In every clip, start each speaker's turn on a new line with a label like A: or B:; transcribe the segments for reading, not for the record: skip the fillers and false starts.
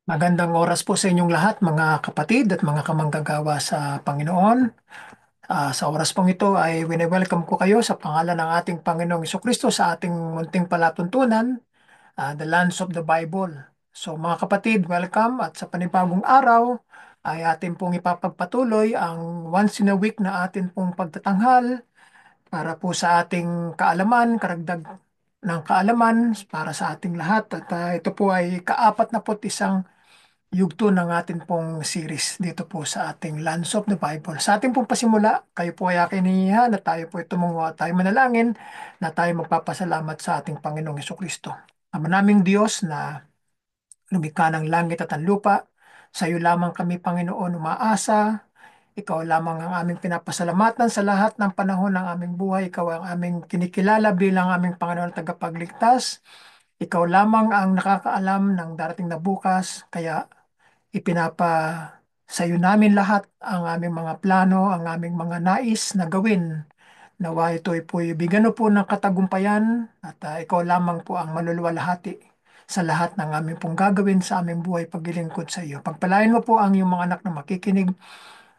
A: Magandang oras po sa inyong lahat, mga kapatid at mga kamanggagawa sa Panginoon. Sa oras pong ito ay wini-welcome ko kayo sa pangalan ng ating Panginoong Kristo sa ating munting palatuntunan, The Lands of the Bible. So mga kapatid, welcome at sa panibagong araw ay atin pong ipapagpatuloy ang once in a week na atin pong pagtatanghal para po sa ating kaalaman, karagdag ng kaalaman para sa ating lahat. At ito po ay kaapat na po isang yugto ng atin pong series dito po sa ating Lands of the Bible. Sa ating pong pasimula, kayo po ay aking hinihiyan na tayo po ay tumungo at tayo manalangin na tayo magpapasalamat sa ating Panginoong Kristo. Ama naming Diyos na lumikha ng langit at ang lupa, sa iyo lamang kami, Panginoon, umaasa. Ikaw lamang ang aming pinapasalamatan sa lahat ng panahon ng aming buhay. Ikaw ang aming kinikilala bilang aming Panginoon at tagapagligtas. Ikaw lamang ang nakakaalam ng darating na bukas. Kaya ipinapa sa iyo namin lahat ang aming mga plano, ang aming mga nais na gawin. Nawa ito'y po'y bigyan po ng katagumpayan at ikaw lamang po ang maluluwalhati sa lahat ng aming pong gagawin sa aming buhay paglilingkod sa iyo. Pagpalain mo po ang iyong mga anak na makikinig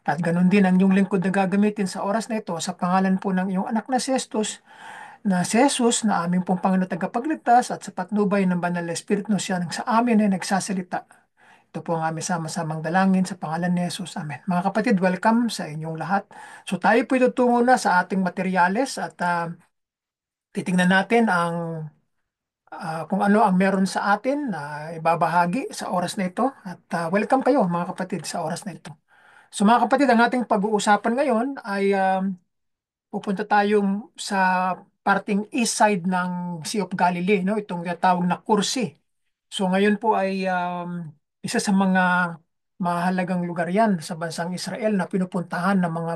A: at ganun din ang iyong lingkod na gagamitin sa oras na ito sa pangalan po ng iyong anak na si Jesus na aming pong Panginoon tagapagligtas at sa patnubay ng Banal na Espiritu siya sa amin ay nagsasalita. Ito po ang aming sama-samang dalangin sa pangalan ni Jesus. Amen. Mga kapatid, welcome sa inyong lahat. So tayo po itutungo na sa ating materyales at titingnan natin kung ano ang meron sa atin na ibabahagi sa oras na ito. At welcome kayo mga kapatid sa oras na ito. So mga kapatid, ang ating pag-uusapan ngayon ay pupunta tayo sa parting east side ng Sea of Galilee, no? Itong tinatawag na Kursi. So ngayon po ay isa sa mga mahalagang lugar yan sa bansang Israel na pinupuntahan ng mga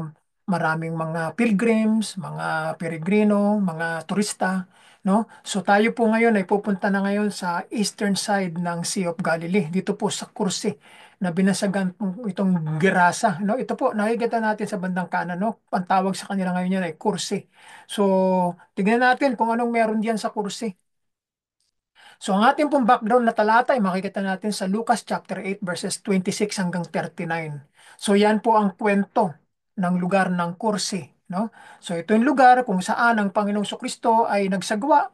A: maraming mga pilgrims, mga peregrino, mga turista, no? So tayo po ngayon ay pupunta na ngayon sa eastern side ng Sea of Galilee, dito po sa Kursi na binasagan po itong Gerasa, no? Ito po nakikita natin sa bandang kanan, no? Ang tawag sa kanila ngayon yan ay Kursi. So tignan natin kung anong meron diyan sa Kursi. So ang ating pong background na talata ay makikita natin sa Lucas chapter 8 verses 26 hanggang 39. So yan po ang kwento ng lugar ng Kursi, no? So ito yung lugar kung saan ang Panginoong Kristo ay nagsagawa,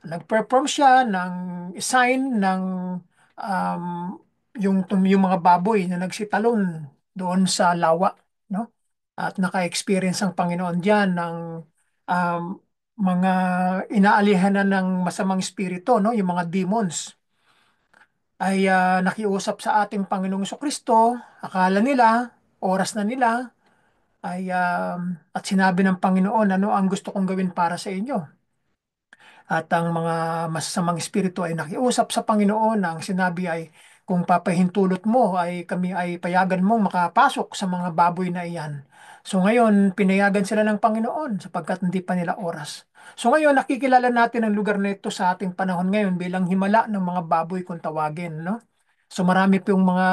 A: nag-perform siya ng sign ng um, yung mga baboy na nagsitalon doon sa lawa, no? At naka-experience ang Panginoon diyan ng um, mga inaalihan na ng masamang espiritu, no? Yung mga demons ay nakiusap sa ating Panginoong Kristo. Akala nila, oras na nila, ay at sinabi ng Panginoon, ano ang gusto kong gawin para sa inyo? At ang mga masasamang espiritu ay nakiusap sa Panginoon na ang sinabi ay kung papahintulot mo ay kami ay payagan mong makapasok sa mga baboy na iyan. So ngayon, pinayagan sila ng Panginoon sapagkat hindi pa nila oras. So ngayon, nakikilala natin ang lugar na ito sa ating panahon ngayon bilang himala ng mga baboy kung tawagin, no? So marami pong mga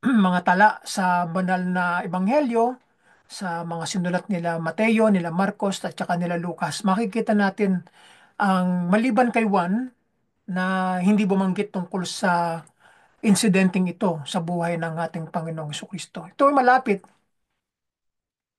A: mga tala sa banal na ebanghelyo, sa mga sinulat nila Mateo, nila Marcos at saka nila Lucas. Makikita natin ang maliban kay Juan na hindi bumanggit tungkol sa insidenteng ito sa buhay ng ating Panginoong Kristo. Ito ay malapit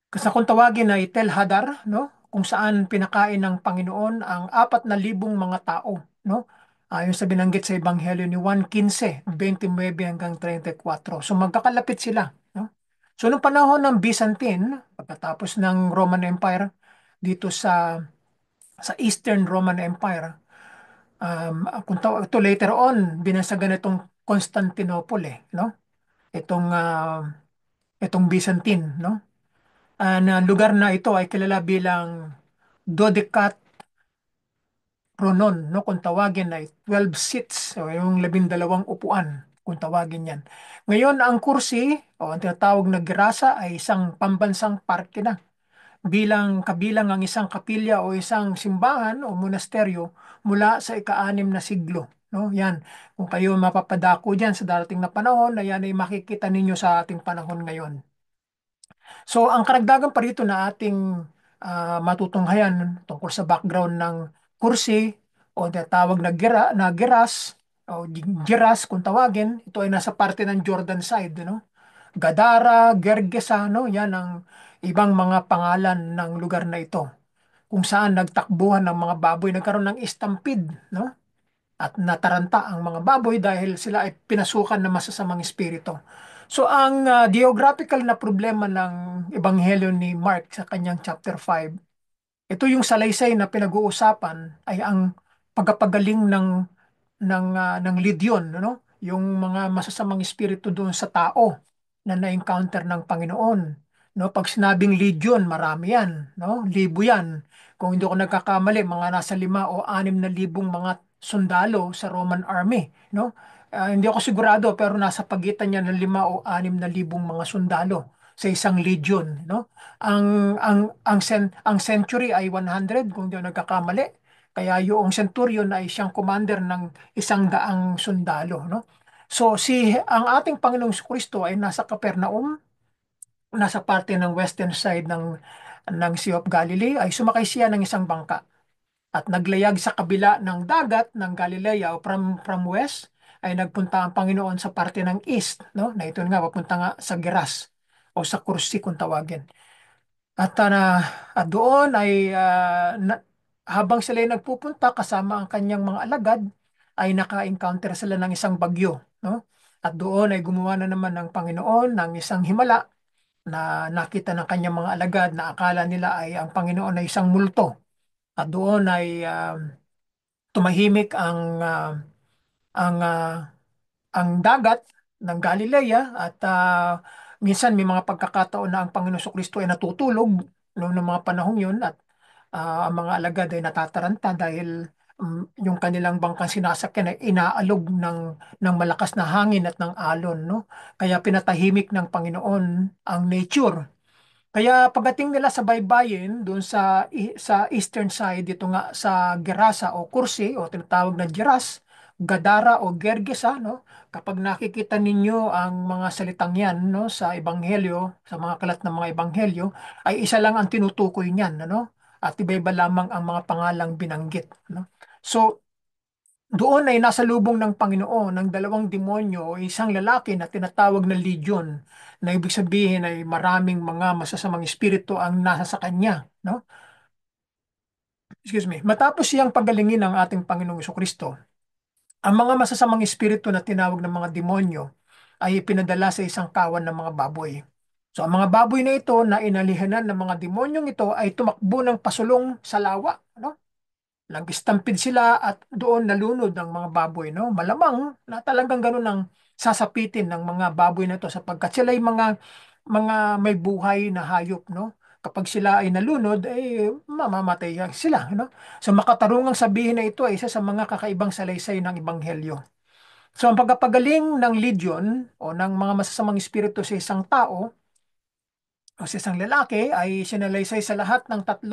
A: kasi kung tawagin ay Tel Hadar, no? Kung saan pinakain ng Panginoon ang 4,000 mga tao, no? Ayon sa binanggit sa Ebanghelyo ni Juan 15:29 hanggang 34. So magkakalapit sila, no? So noong panahon ng Byzantine, pagkatapos ng Roman Empire dito sa Eastern Roman Empire, kung ito later on binasagan itong Constantinople, no? Itong itong Byzantine, no? Na lugar na ito ay kilala bilang Dodecat Ronon, no? Kung tawagin ay 12 seats, o yung 12 upuan, kung tawagin yan. Ngayon, ang kursi, o ang tinatawag na gerasa, ay isang pambansang parke na. Kabilang ang isang kapilya o isang simbahan o monasteryo mula sa ika-6 na siglo. No? Yan. Kung kayo mapapadako dyan sa darating na panahon, na yan ay makikita ninyo sa ating panahon ngayon. So, ang karagdagan pa rito na ating matutunghayan tungkol sa background ng kursi o tinatawag na geras o Giras kung tawagin. Ito ay nasa parte ng Jordan side, no? Gadara, Gergesa, no? Yan ang ibang mga pangalan ng lugar na ito kung saan nagtakbuhan ng mga baboy, nagkaroon ng stampede, no? At nataranta ang mga baboy dahil sila ay pinasukan ng masasamang espiritu. So ang geographical na problema ng Ebanghelyo ni Mark sa kanyang chapter 5, ito yung salaysay na pinag-uusapan ay ang pagpapagaling ng Lidyon, no? Yung mga masasamang espiritu doon sa tao na na-encounter ng Panginoon. No, pag sinabing Legion, marami yan, no? Libo yan. Kung hindi ko nagkakamali, mga nasa 5 o 6 na libong mga sundalo sa Roman army, no? Hindi ako sigurado pero nasa pagitan niya ng 5 o 6 na libong mga sundalo sa isang legion, no? Ang century ay 100 kung hindi ako nagkakamali. Kaya yung centurion ay siyang commander ng 100 sundalo, no? So ang ating Panginoong Kristo ay nasa Capernaum, nasa parte ng western side ng Sea of Galilee, ay sumakay siya ng isang bangka at naglayag sa kabila ng dagat ng Galilea o from west ay nagpunta ang Panginoon sa parte ng east, no? Na ito nga papunta nga sa Geras o sa Kursi kung tawagin. At, doon ay habang sila ay nagpupunta kasama ang kanyang mga alagad, ay naka-encounter sila ng isang bagyo, no? At doon ay gumawa na naman ng Panginoon ng isang himala na nakita ng kanyang mga alagad na akala nila ay ang Panginoon ay isang multo. At doon ay tumahimik ang ah, ang dagat ng Galilea at minsan may mga pagkakataon na ang Panginoon Kristo ay natutulog noong ng mga panahong yun at ang mga alagad ay natataranta dahil yung kanilang bangkang sinasakyan ay inaalog ng malakas na hangin at ng alon, no? Kaya pinatahimik ng Panginoon ang nature. Kaya pagdating nila sa baybayin doon sa eastern side dito nga sa Gerasa o Kursi o tinatawag na Geras, Gadara o Gergesa, no? Kapag nakikita ninyo ang mga salitang yan, no, sa ebanghelyo, sa mga kalat ng mga ebanghelyo, ay isa lang ang tinutukoy niyan, ano? At iba-iba lamang ang mga pangalang binanggit, no? So doon ay nasa lubong ng Panginoon ng 2 demonyo o isang lalaki na tinatawag na Legion, na ibig sabihin ay maraming mga masasamang espiritu ang nasa sa kanya, no? Excuse me. Matapos siyang pagalingin ng ating Panginoong Kristo, ang mga masasamang espiritu na tinawag ng mga demonyo ay pinadala sa isang kawan ng mga baboy. So ang mga baboy na ito na inalihanan ng mga demonyong ito ay tumakbo ng pasulong sa lawa, no? Nag-stampede sila at doon nalunod ang mga baboy, no? Malamang na talagang ganun ang sasapitin ng mga baboy na to sapagkat sila ay mga may buhay na hayop, no? Kapag sila ay nalunod, eh mamamatay sila, no? So makatarungang sabihin na ito ay isa sa mga kakaibang salaysay ng Ebanghelyo. So ang pagpapagaling ng legion o ng mga masasamang espiritu sa isang tao o sa isang lalaki ay sinalaysay sa lahat ng 3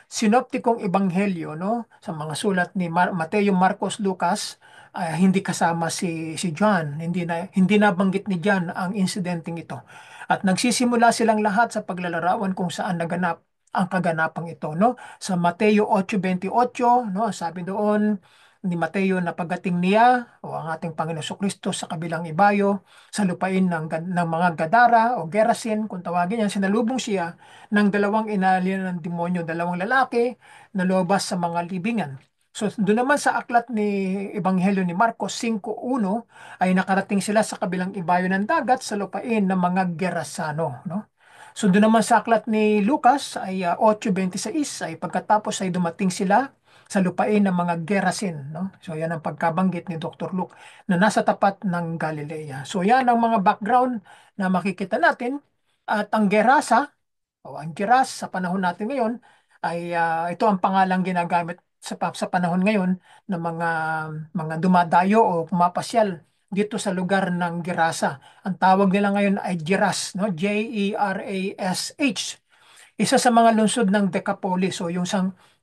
A: sinoptikong ebanghelyo, no? Sa mga sulat ni Mateo, Marcos, Lucas, hindi kasama si John. Hindi nabanggit ni John ang insidenteng ito. At nagsisimula silang lahat sa paglalarawan kung saan naganap ang kaganapang ito, no? Sa Mateo 8:28, no? Sabi doon ni Mateo na pagdating niya o ang ating Panginoon Kristo sa kabilang ibayo sa lupain ng mga Gadara o Gerasin, kung tawagin yan, sinalubong siya ng 2 inalien ng demonyo, 2 lalaki na lumabas sa mga libingan. So doon naman sa aklat ni Ebanghelyo ni Marcos 5:1 ay nakarating sila sa kabilang ibayo ng dagat sa lupain ng mga Gerasano, no? So doon naman sa aklat ni Lucas ay 8:26 ay pagkatapos ay dumating sila sa lupain ng mga Gerasin, no? So yan ang pagkabanggit ni Dr. Luke na nasa tapat ng Galilea. So yan ang mga background na makikita natin at ang Gerasa o ang Geras sa panahon natin ngayon ay ito ang pangalang ginagamit sa panahon ngayon ng mga dumadayo o pumapasyal dito sa lugar ng Gerasa. Ang tawag nila ngayon ay Geras, no? Jerash. Isa sa mga lungsod ng Decapolis o yung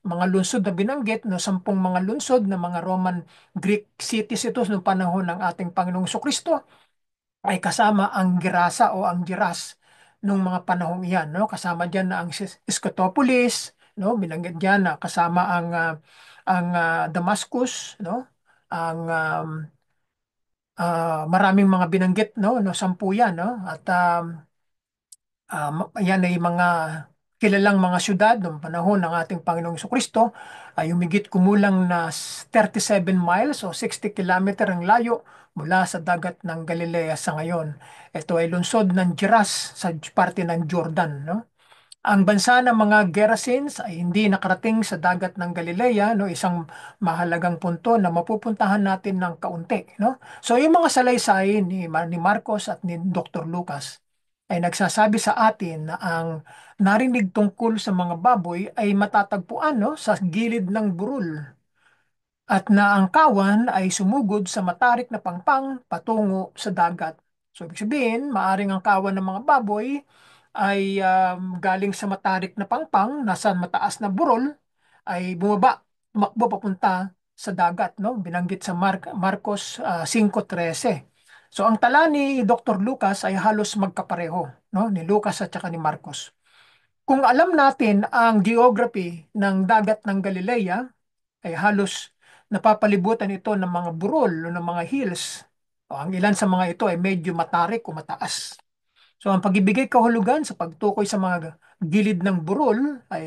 A: mga lungsod na binanggit, no, 10 mga lungsod ng mga Roman Greek cities ito noong panahon ng ating Panginoong Kristo ay kasama ang Gerasa o ang Geras nung mga panahong iyan, no? Kasama diyan na ang Scotopolis, no? Binanggit diyan na kasama ang Damascus, no? Ang Maraming mga binanggit, no, 10 yan, no? At yan ay mga kilalang mga syudad noong panahon ng ating Panginoong Kristo ay humigit kumulang na 37 miles o 60 kilometer ang layo mula sa dagat ng Galilea sa ngayon. Ito ay lungsod ng Geras sa parte ng Jordan, no? Ang bansa ng mga Gerasenes ay hindi nakarating sa dagat ng Galilea, no, isang mahalagang punto na mapupuntahan natin ng kaunti, no. So yung mga salaysay ni Marcos at ni Dr. Lucas ay nagsasabi sa atin na ang narinig tungkol sa mga baboy ay matatagpuan, no, sa gilid ng burol at na ang kawan ay sumugod sa matarik na pangpang patungo sa dagat. So, ibig sabihin, maaring ang kawan ng mga baboy ay galing sa matarik na pangpang, nasa mataas na burol, ay bumaba, tumakbo papunta sa dagat, no? Binanggit sa Marcos 5:13. So, ang tala ni Dr. Lucas ay halos magkapareho, no? Ni Lucas at saka ni Marcos. Kung alam natin ang geography ng dagat ng Galilea, ay halos napapalibutan ito ng mga burol o ng mga hills. O, ang ilan sa mga ito ay medyo matarik o mataas. So ang pagibigay kahulugan sa pagtukoy sa mga gilid ng burol ay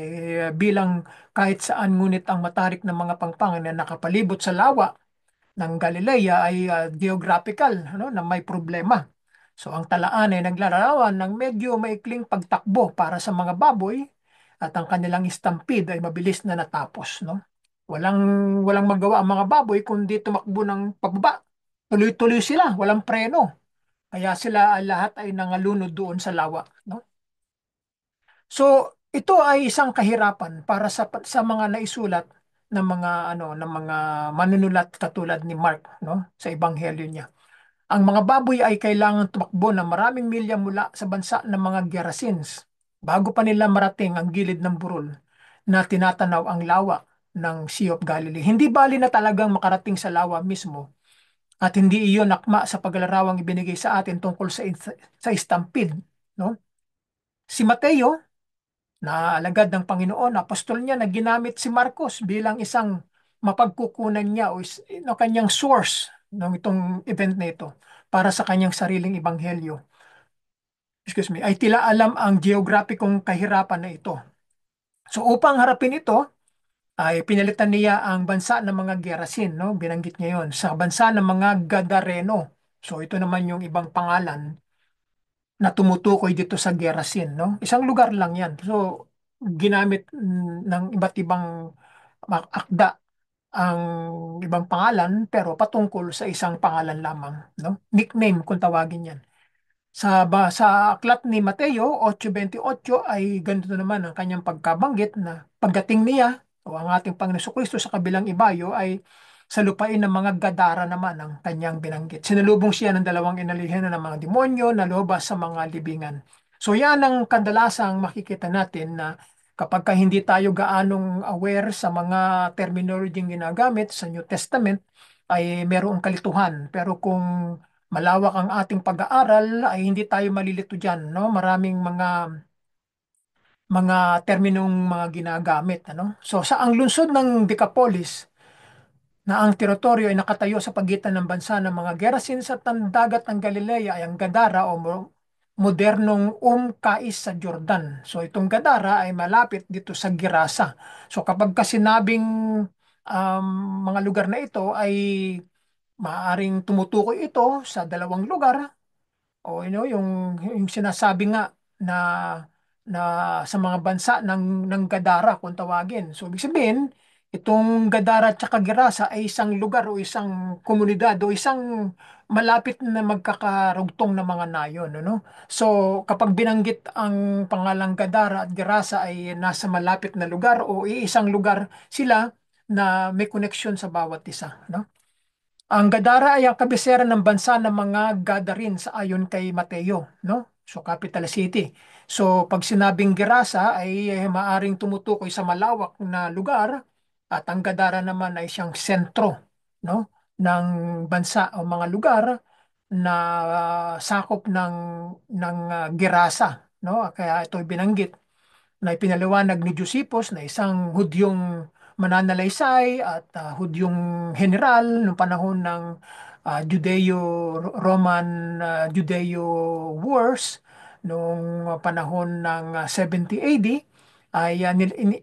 A: bilang kahit saan ngunit ang matarik ng mga pangpang na nakapalibot sa lawa ng Galilea ay geographical, ano, na may problema. So ang talaan ay naglalarawan ng medyo maikling pagtakbo para sa mga baboy at ang kanilang stampede ay mabilis na natapos, no? Walang walang magawa ang mga baboy kundi tumakbo ng pababa. Tuloy-tuloy sila, walang preno. Kaya sila ay lahat ay nangalunod doon sa lawa, no? So, ito ay isang kahirapan para sa mga naisulat ng mga ng mga manunulat katulad ni Mark, no, sa ebanghelyo niya. Ang mga baboy ay kailangan tumakbo ng maraming milya mula sa bansa ng mga Gerasenes bago pa nila marating ang gilid ng burol na tinatanaw ang lawa ng Sea of Galilee. Hindi bali na talagang makarating sa lawa mismo at hindi iyon akma sa paglarawang ibinigay sa atin tungkol sa stampede, no? Si Mateo na alagad ng Panginoon, apostol niya na ginamit si Marcos bilang isang mapagkukunan niya o kanyang source ng itong event na ito para sa kanyang sariling ebanghelyo. Excuse me, ay tila alam ang geograpikong kahirapan na ito. So upang harapin ito, ay pinalitan niya ang bansa ng mga Gerasin, no? Binanggit niya yon sa bansa ng mga Gadareno. So ito naman yung ibang pangalan na tumutukoy dito sa Gerasin, no? Isang lugar lang yan. So ginamit ng iba't ibang akda ang ibang pangalan pero patungkol sa isang pangalan lamang, no? Nickname kung tawagin yan. Sa aklat ni Mateo 8:28 ay ganito naman ang kanyang pagkabanggit na pagdating niya o ang ating Panginoon Kristo sa kabilang ibayo ay sa lupain ng mga Gadara naman ang kanyang binanggit. Sinalubong siya ng dalawang inalihan ng mga demonyo na lobas sa mga libingan. So yan ang kadalasang makikita natin na kapag ka hindi tayo gaanong aware sa mga terminology ginagamit sa New Testament ay merong kalituhan. Pero kung malawak ang ating pag-aaral ay hindi tayo malilito diyan, no? Maraming mga terminong mga ginagamit, ano? So sa ang lungsod ng Decapolis na ang teritoryo ay nakatayo sa pagitan ng bansa ng mga Gerasenes at ng dagat ng Galilea ay ang Gadara o modernong Kais sa Jordan. So itong Gadara ay malapit dito sa Gerasa. So kapag kasinabing mga lugar na ito ay maaring tumutukoy ito sa dalawang lugar o yung sinasabi nga na na sa mga bansa ng Gadara kung tawagin. So ibig sabihin, itong Gadara at saka Gerasa ay isang lugar o isang komunidad o isang malapit na magkakarugtong na mga nayon, ano? So kapag binanggit ang pangalang Gadara at Gerasa ay nasa malapit na lugar o iisang lugar sila na may koneksyon sa bawat isa, no? Ang Gadara ay ang kabisera ng bansa ng mga Gadarin sa ayon kay Mateo, no? So capital city. So pag sinabing Gerasa ay maaring tumutukoy sa malawak na lugar at ang Gadara naman ay siyang sentro, no, ng bansa o mga lugar na sakop ng Gerasa, no? Kaya ito binanggit na ipinaliwanag ni Josephus na isang Hudyong mananalaysay at Hudyong general noong panahon ng Judeo-Roman Judeo Wars noong panahon ng 70 AD ay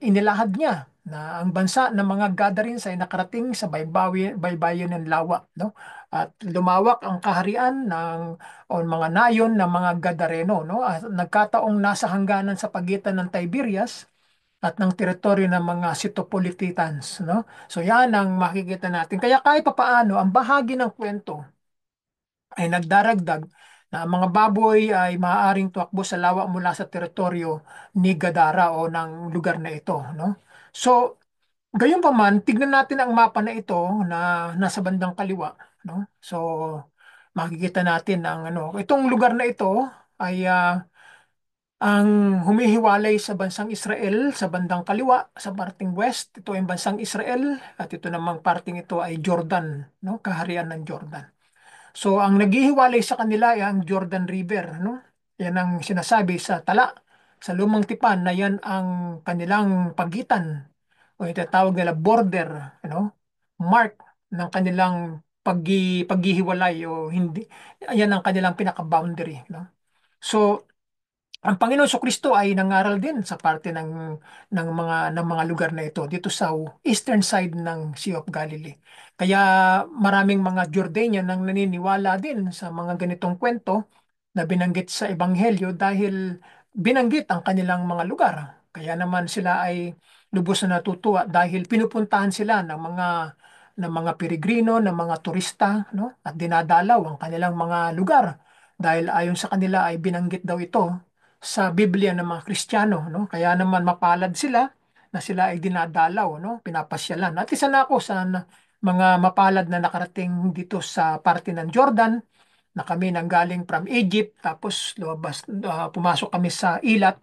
A: inilahad niya na ang bansa ng mga Gatherings ay nakarating sa baybayin ng lawa, no? At lumawak ang kaharian ng o mga nayon ng mga Gadareno, no? At nagkataong nasa hangganan sa pagitan ng Tiberias at ng teritoryo ng mga Sitopolitans, no? So yan ang makikita natin. Kaya kahit papaano, ang bahagi ng kwento ay nagdaragdag na ang mga baboy ay maaaring tumakbo sa lawa mula sa teritoryo ni Gadara o ng lugar na ito, no? So, gayunpaman, tignan natin ang mapa na ito na nasa bandang kaliwa, no? So, makikita natin ang ano, itong lugar na ito ay ang humihiwalay sa bansang Israel sa bandang kaliwa, sa parting west. Ito ay bansang Israel at ito namang parting ito ay Jordan, no? Kaharian ng Jordan. So, ang naghihiwalay sa kanila ay ang Jordan River, no? Yan ang sinasabi sa tala, sa lumang tipan na yan ang kanilang pagitan o itatawag nila border, mark ng kanilang paghihiwalay o hindi. Yan ang kanilang pinaka-boundary, no? So, ang Panginoon Kristo ay nangaral din sa parte ng mga lugar na ito dito sa eastern side ng Sea of Galilee. Kaya maraming mga Jordanian nang naniniwala din sa mga ganitong kwento na binanggit sa Ebanghelyo dahil binanggit ang kanilang mga lugar. Kaya naman sila ay lubos na natutuwa dahil pinupuntahan sila ng mga peregrino, ng mga turista, no? At dinadalaw ang kanilang mga lugar dahil ayon sa kanila ay binanggit daw ito sa Biblia ng mga Kristiyano, no? Kaya naman mapalad sila na sila ay dinadalaw, no? Pinapasyalan. At isa na ako sa mga mapalad na nakarating dito sa parte ng Jordan na kami nanggaling from Egypt tapos pumasok kami sa Ilat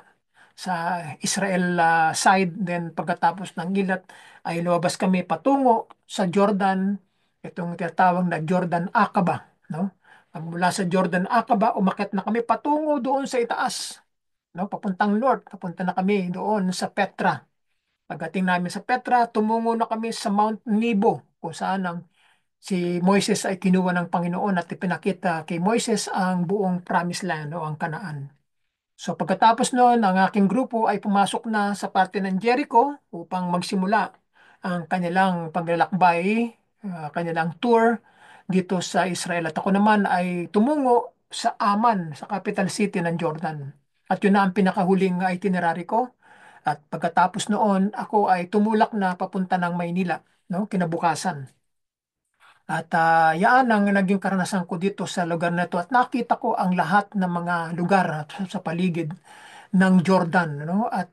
A: sa Israel side, then pagkatapos ng Ilat ay lumabas kami patungo sa Jordan, itong tinatawag na Jordan Aqaba, no? Mula sa Jordan Aqaba umakyat na kami patungo doon sa itaas, no? Papuntang north, papunta na kami doon sa Petra. Pagdating namin sa Petra, tumungo na kami sa Mount Nebo kung saan si Moises ay kinuha ng Panginoon at ipinakita kay Moises ang buong promised land o ang Kanaan. So pagkatapos noon, ang aking grupo ay pumasok na sa parte ng Jericho upang magsimula ang kanilang paglalakbay, kanilang tour dito sa Israel. At ako naman ay tumungo sa Amman, sa capital city ng Jordan. At yun na ang pinakahuling itinerary ko. At pagkatapos noon, ako ay tumulak na papunta ng Maynila, no, kinabukasan. At yan ang naging karanasan ko dito sa lugar na ito. At nakita ko ang lahat ng mga lugar sa paligid ng Jordan, no? At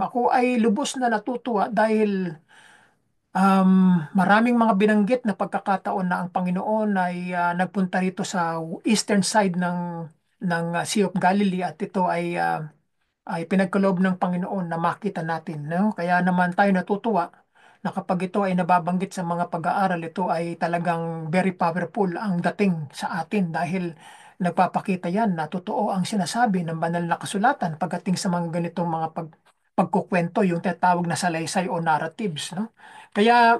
A: ako ay lubos na natutuwa dahil maraming mga binanggit na pagkakataon na ang Panginoon ay nagpunta rito sa eastern side ng Sea of Galilee at ito ay pinagkaloob ng Panginoon na makita natin, no? Kaya naman tayo natutuwa na kapag ito ay nababanggit sa mga pag-aaral, ito ay talagang very powerful ang dating sa atin dahil nagpapakita yan na totoo ang sinasabi ng banal na kasulatan pagdating sa mga ganitong mga pagkukwento, yung tinatawag na salaysay o narratives, no? Kaya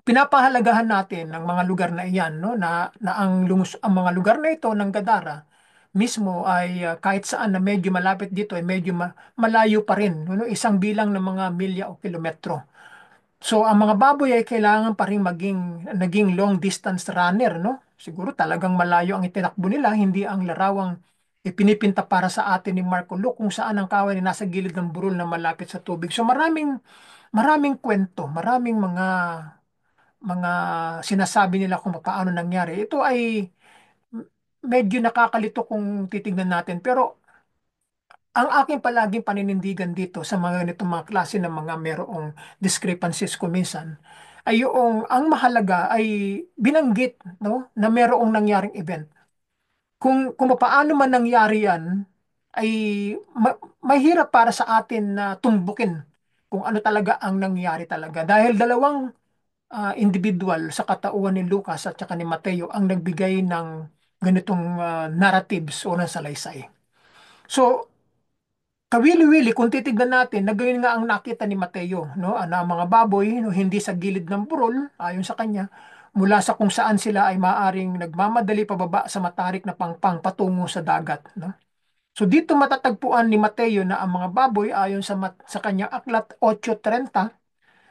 A: pinapahalagahan natin ang mga lugar na iyan, no, na ang mga lugar na ito ng Gadara mismo ay kahit saan na medyo malapit dito ay medyo malayo pa rin, no, isang bilang ng mga milya o kilometro. So ang mga baboy ay kailangan pa rin naging long distance runner, no? Siguro talagang malayo ang itinakbo nila, hindi ang larawang ipinipinta para sa atin ni Marco Luke kung saan ang kawan ay nasa gilid ng burol na malapit sa tubig. So maraming maraming kwento, maraming mga sinasabi nila kung paano nangyari. Ito ay medyo nakakalito kung titignan natin. Pero ang aking palaging paninindigan dito sa mga ganitong mga klase ng mga merong discrepancies ko minsan ay yung ang mahalaga ay binanggit, no, na merong nangyaring event. Kung paano man nangyari yan ay mahirap para sa atin na tumbukin kung ano talaga ang nangyari talaga. Dahil dalawang individual sa katauhan ni Lucas at saka ni Mateo ang nagbigay ng ganitong narratives o ng salaysay. So, kawili-wili kung titignan natin, na gayon nga ang nakita ni Mateo, no? Ang mga baboy, no, hindi sa gilid ng burol, ayon sa kanya, mula sa kung saan sila ay maaring nagmamadali pababa sa matarik na pangpang patungo sa dagat, no? So dito matatagpuan ni Mateo na ang mga baboy ayon sa kanyang aklat 8:30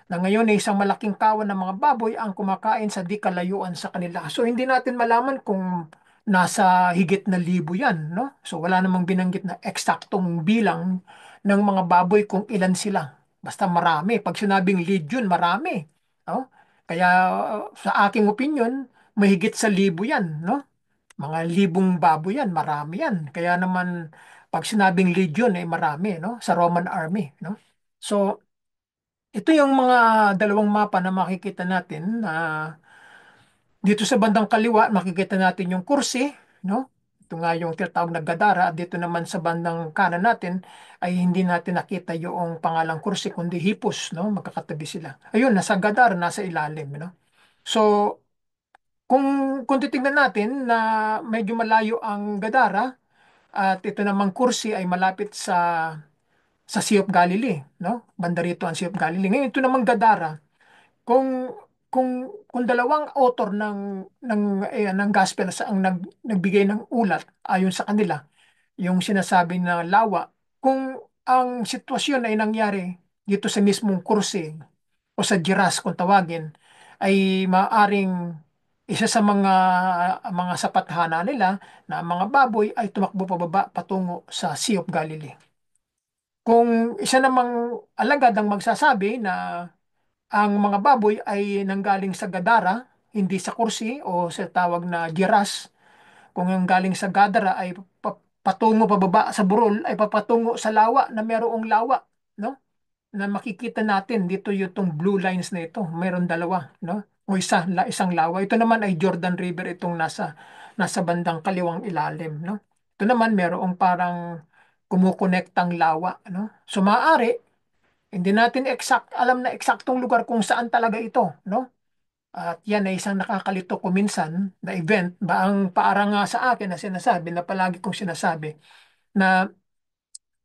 A: na ngayon ay isang malaking kawan ng mga baboy ang kumakain sa di kalayuan sa kanila. So hindi natin malaman kung nasa higit na libo yan, no? So wala namang binanggit na eksaktong bilang ng mga baboy kung ilan sila. Basta marami. Pag sinabing legion, marami. No? Kaya sa aking opinion, mahigit sa libo yan, no? Mga libong baboy yan, marami yan. Kaya naman pag sinabing legion ay marami, no? Sa Roman army, no? So ito yung mga dalawang mapa na makikita natin na dito sa bandang kaliwa makikita natin yung kursi, no? Ito nga yung tinatawag na Gadara at dito naman sa bandang kanan natin ay hindi natin nakita yung pangalang kursi kundi Hipos, no? Magkakatabi sila. Ayun, nasa Gadara, nasa ilalim, no? So, kung titingnan natin na medyo malayo ang Gadara at ito namang kursi ay malapit sa Sea of Galilee, no? Banda rito ang Sea of Galilee. Ngayon, ito namang Gadara. Kung dalawang author ng gospel sa ang nagbigay ng ulat ayon sa kanila, yung sinasabi na lawa, kung ang sitwasyon ay nangyari dito sa mismong kursi o sa Giras kung tawagin, ay maaring isa sa mga sapathana nila na ang mga baboy ay tumakbo pababa patungo sa Sea of Galilee. Kung isa namang alagad ang magsasabi na ang mga baboy ay nanggaling sa Gadara, hindi sa kursi o sa tawag na giras. Kung yung galing sa Gadara ay patungo pababa sa burol, ay papatungo sa lawa na merong lawa, no? Na makikita natin dito yung blue lines na ito, mayroon dalawa, no? O isang lawa. Ito naman ay Jordan River itong nasa bandang kaliwang ilalim, no? Ito naman merong parang kumukonektang lawa, no? So maaari hindi natin alam na eksaktong lugar kung saan talaga ito, no? At yan ay isang nakakalito ko minsan na event ba ang paara nga sa akin na sinasabi na palagi kong sinasabi na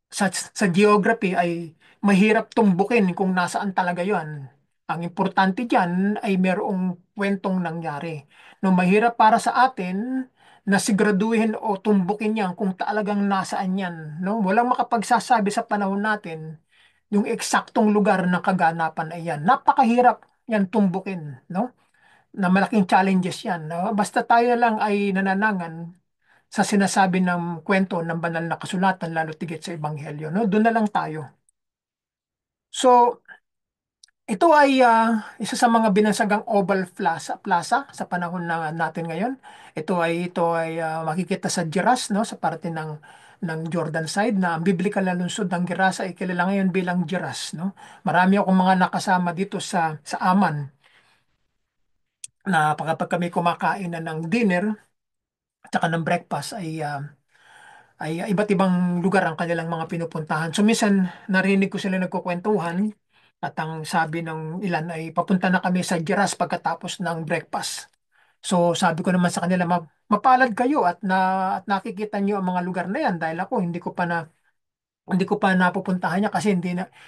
A: sa geography ay mahirap tumbukin kung nasaan talaga yon. Ang importante diyan ay merong kwentong nangyari. No, mahirap para sa atin na siguraduhin o tumbukin yan kung talagang nasaan yan. No? Walang makapagsasabi sa panahon natin yung eksaktong lugar ng kaganapan ay yan. Napakahirap yan tumbukin, no? Na malaking challenges yan. No? Basta tayo lang ay nananangan sa sinasabi ng kwento ng banal na kasulatan, lalo tigit sa Ebanghelyo. No? Doon na lang tayo. So, ito ay isa sa mga binansagang Oval Plaza sa panahon na natin ngayon. Ito ay makikita sa Giras, no, sa parte ng Jordan side na ang biblikal na lungsod ng Gerasa ay kilala ngayon bilang Giras, no. Marami akong mga nakasama dito sa Aman na kapag kami kumakain na ng dinner at saka ng breakfast ay iba't ibang lugar ang kanilang mga pinupuntahan. So minsan narinig ko sila nagkukwentuhan at ang sabi ng ilan ay papunta na kami sa Giras pagkatapos ng breakfast. So sabi ko naman sa kanila, mapalad kayo at nakikita niyo ang mga lugar na yan dahil ako hindi ko pa napupuntahan niya kasi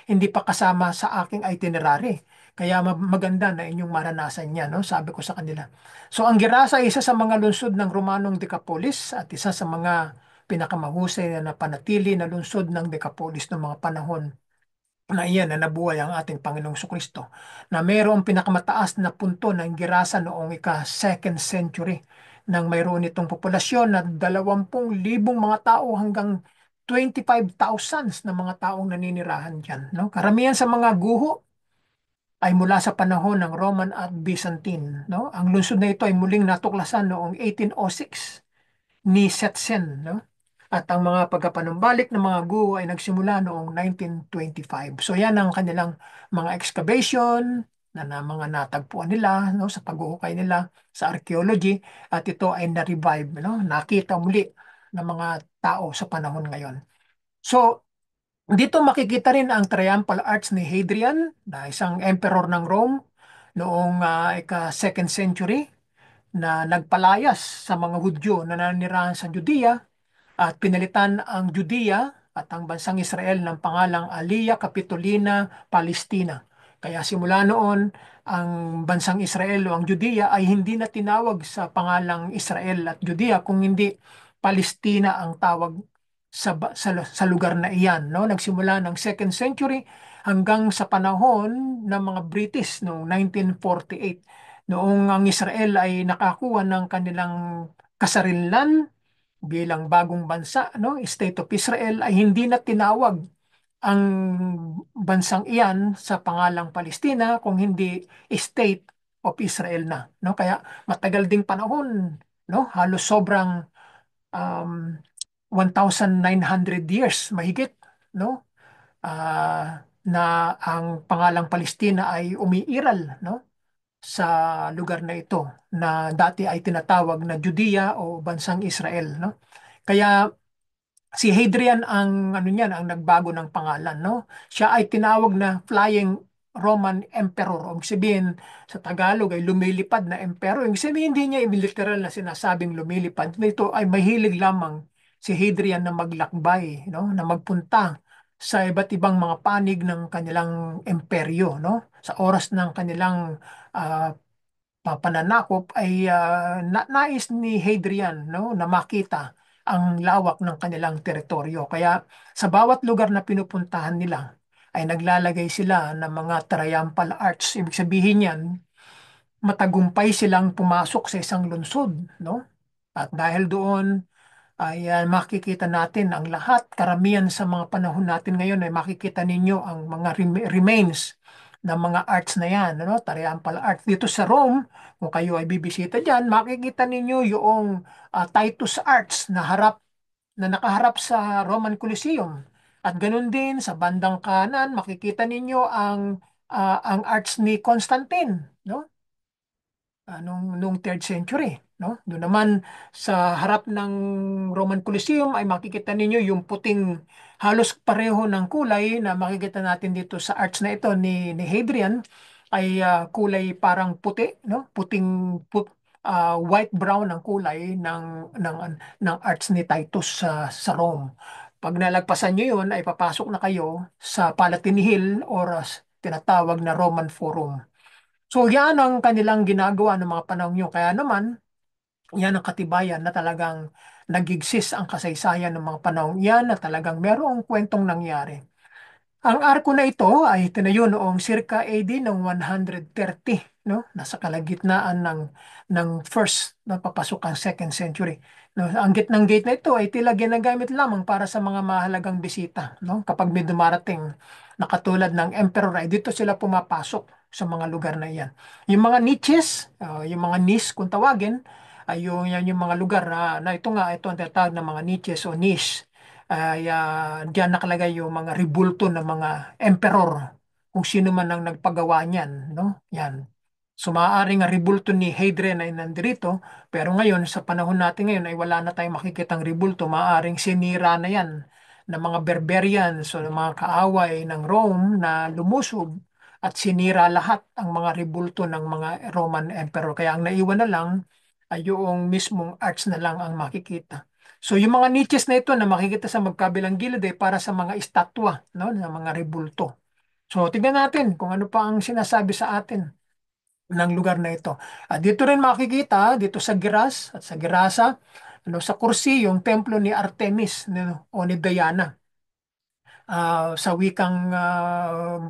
A: hindi pa kasama sa aking itinerary. Kaya maganda na inyong maranasan niya, no? Sabi ko sa kanila. So ang Gerasa ay isa sa mga lungsod ng Romanong Decapolis at isa sa mga pinakamahusay na napanatili na lungsod ng Decapolis noong mga panahon na iyan na nabuhay ang ating Panginoong Kristo na mayroong pinakamataas na punto ng Gerasa noong ika-second century nang mayroon itong populasyon na 20,000 mga tao hanggang 25,000 na mga taong naninirahan dyan. No? Karamihan sa mga guho ay mula sa panahon ng Roman at Byzantine. No? Ang lungsod na ito ay muling natuklasan noong 1806 ni Setsen, no? At ang mga pagkapanumbalik ng mga guho ay nagsimula noong 1925. So yan ang kanilang mga excavation na mga natagpuan nila, no, sa paghuhukay nila sa archaeology at ito ay na-revive, no, nakita muli ng mga tao sa panahon ngayon. So dito makikita rin ang triumphal arch ni Hadrian na isang emperor ng Rome noong ika-second century na nagpalayas sa mga Hudyo na nanirahan sa Judea at pinalitan ang Judea at ang bansang Israel ng pangalang Aliyah Capitolina Palestina. Kaya simula noon, ang bansang Israel o ang Judea ay hindi na tinawag sa pangalang Israel at Judea, kung hindi Palestina ang tawag sa lugar na iyan. No? Nagsimula ng second century hanggang sa panahon ng mga British noong 1948. Noong ang Israel ay nakakuha ng kanilang kasarinlan bilang bagong bansa, no? State of Israel, ay hindi na tinawag ang bansang iyan sa pangalang Palestina, kung hindi State of Israel na, no? Kaya matagal ding panahon, no? Halos sobrang um, 1,900 years mahigit, no? Na ang pangalang Palestina ay umiiral, no? Sa lugar na ito na dati ay tinatawag na Judea o bansang Israel, no? Kaya si Hadrian ang ano niyan, ang nagbago ng pangalan, no? Siya ay tinawag na Flying Roman Emperor. Ibig sabihin sa Tagalog ay lumilipad na emperor. Ibig sabihin hindi niya literal na sinasabing lumilipad. Ito ay mahilig lamang si Hadrian na maglakbay, no? Na magpunta sa iba't ibang mga panig ng kanilang imperyo, no? Sa oras ng kanilang ah, pananakop ay nais ni Hadrian, no, na makita ang lawak ng kanilang teritoryo. Kaya sa bawat lugar na pinupuntahan nila ay naglalagay sila ng mga triumphal arch. Ibig sabihin yan, matagumpay silang pumasok sa isang lungsod, no? At dahil doon ay makikita natin ang lahat, karamihan sa mga panahon natin ngayon ay makikita ninyo ang mga remains ng mga arts na yan, ano? Triumphal Arch. Dito sa Rome, kung kayo ay bibisita dyan, makikita ninyo yung Titus Arch na nakaharap sa Roman Colosseum. At ganun din sa bandang kanan, makikita ninyo ang arch ni Constantine, no? Nung third century, no? Doon naman sa harap ng Roman Colosseum ay makikita ninyo yung puting, halos pareho ng kulay na makikita natin dito sa arch na ito ni Hadrian, ay kulay parang puti, no? White brown ang kulay ng arch ni Titus sa Rome. Pag nalagpasan nyo yun, ay papasok na kayo sa Palatine Hill or tinatawag na Roman Forum. So yan ang kanilang ginagawa ng mga panahon yun. Kaya naman, yan ang katibayan na talagang nag-exist ang kasaysayan ng mga panahon yan, na talagang merong kwentong nangyari. Ang arko na ito ay tinayo noong circa AD ng 130, no? Nasa kalagitnaan ng first na papasok ang second century. No? Ang gitnang gate na ito ay tila ginagamit lamang para sa mga mahalagang bisita, no? Kapag may dumarating na katulad ng emperor, ay dito sila pumapasok sa mga lugar na iyan. Yung mga niches, yung mga niche kung tawagin, ay yung mga lugar ito ang tinatawag ng mga niches o niche, ay diyan nakalagay yung mga rebulto ng mga emperor, kung sino man ang nagpagawa niyan, no? Yan. So maaaring ang rebulto ni Hadrian ay nandirito, pero ngayon sa panahon natin ngayon ay wala na tayong makikitang rebulto. Maaaring sinira na yan ng mga Berberians o ng mga kaaway ng Rome na lumusob at sinira lahat ang mga rebulto ng mga Roman emperor. Kaya ang naiwan na lang ay yung mismong arch na lang ang makikita. So yung mga niches na ito na makikita sa magkabilang gilid ay para sa mga estatwa, no, ng mga rebulto. So tingnan natin kung ano pa ang sinasabi sa atin ng lugar na ito. At dito rin makikita, dito sa Giras at sa Girasa, ano, sa kursi, yung templo ni Artemis, no, o ni Diana. Sa wikang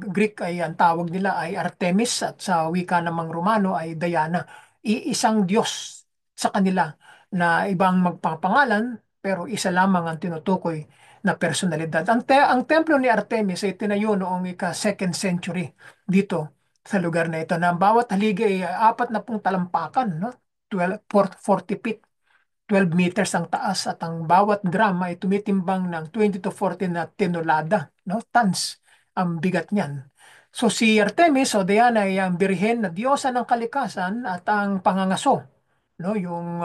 A: Greek ay ang tawag nila ay Artemis, at sa wika namang Romano ay Diana. Iisang Diyos sa kanila na ibang magpapangalan, pero isa lamang ang tinutukoy na personalidad. Ang templo ni Artemis ay tinayo noong ika-second century dito sa lugar na ito, na ang bawat haligi ay 40 talampakan, no? 40 feet, 12 meters ang taas, at ang bawat gram ay tumitimbang ng 20 to 40 na tinulada, no? Tons ang bigat niyan. So si Artemis o Diana ay ang birhen na diyosa ng kalikasan at ang pangangaso, no? Yung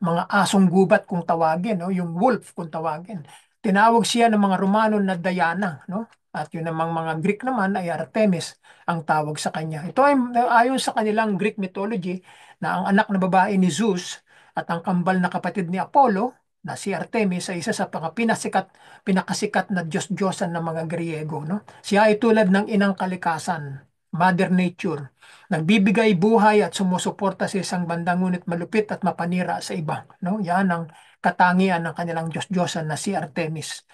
A: mga asong gubat kung tawagin, no? Yung wolf kung tawagin. Tinawag siya ng mga Romano na Diana, no? At yun namang mga Greek naman ay Artemis ang tawag sa kanya. Ito ay ayon sa kanilang Greek mythology na ang anak na babae ni Zeus at ang kambal na kapatid ni Apollo, na si Artemis ay isa sa pinakasikat na Diyos-Diyosan ng mga Griego, no? Siya ay tulad ng inang kalikasan, Mother Nature. Nagbibigay buhay at sumusuporta sa isang banda ngunit malupit at mapanira sa iba, no? Yan ang katangian ng kanilang Diyos-Diyosan na si Artemis.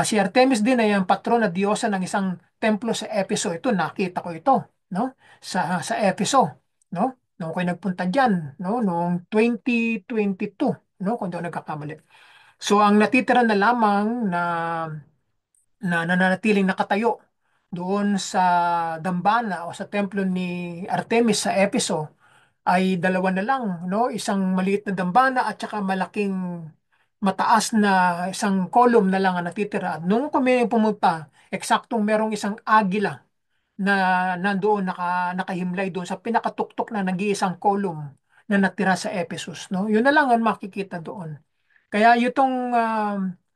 A: Si Artemis din ay ang patron at diyosa ng isang templo sa Efeso. Ito, nakita ko ito, no? Sa Efeso, no? Noong ako'y nagpunta diyan, no? Noong 2022, no? Kung di ako nagkakamali. So, ang natitira na lamang na nananatiling nakatayo doon sa dambana o sa templo ni Artemis sa Efeso ay dalawa na lang, no? Isang maliit na dambana at saka malaking mataas na isang column na lang ang natitira. At nung kami pumunta, eksaktong merong isang agila na nandoon nakahimlay doon sa pinakatuktok na nag-iisang column na natira sa Ephesus, no? Yun na lang ang makikita doon. Kaya itong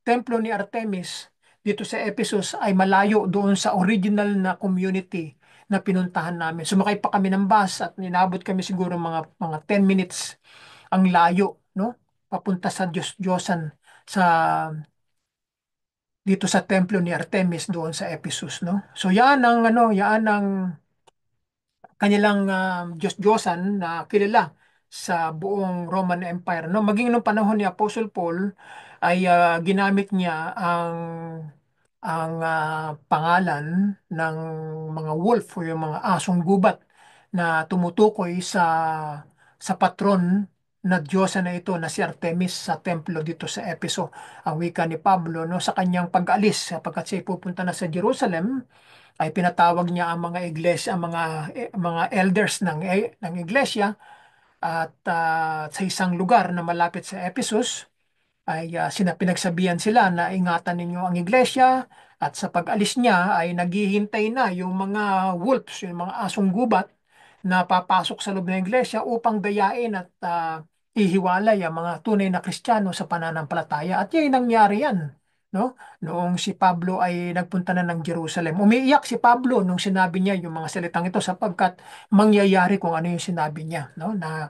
A: templo ni Artemis dito sa Ephesus ay malayo doon sa original na community na pinuntahan namin. Sumakay pa kami ng bus at ninabot kami siguro mga 10 minutes ang layo, no? Papunta sa Diyos-Diyosan sa dito sa templo ni Artemis doon sa Ephesus, no? So yan ang kanilang Diyos-Diyosan na kilala sa buong Roman Empire. No, maging nung panahon ni Apostle Paul ay ginamit niya ang pangalan ng mga wolf o yung mga asong gubat na tumutukoy sa patron na diyosa na ito na si Artemis sa templo dito sa Efeso. Ang wika ni Pablo, no, sa kanyang pag-alis sapagkat siya pupunta na sa Jerusalem ay pinatawag niya ang mga iglesia, ang mga elders ng iglesia at sa isang lugar na malapit sa Ephesus ay pinagsabihan sila na ingatan ninyo ang iglesia at sa pag-alis niya ay naghihintay na yung mga wolves, yung mga asong gubat na papasok sa loob ng iglesia upang dayain at ihiwalay ang mga tunay na Kristiyano sa pananampalataya. At yan nangyari yan. No? Noong si Pablo ay nagpunta na ng Jerusalem. Umiiyak si Pablo nung sinabi niya yung mga salitang ito sapagkat mangyayari kung ano yung sinabi niya. No? Na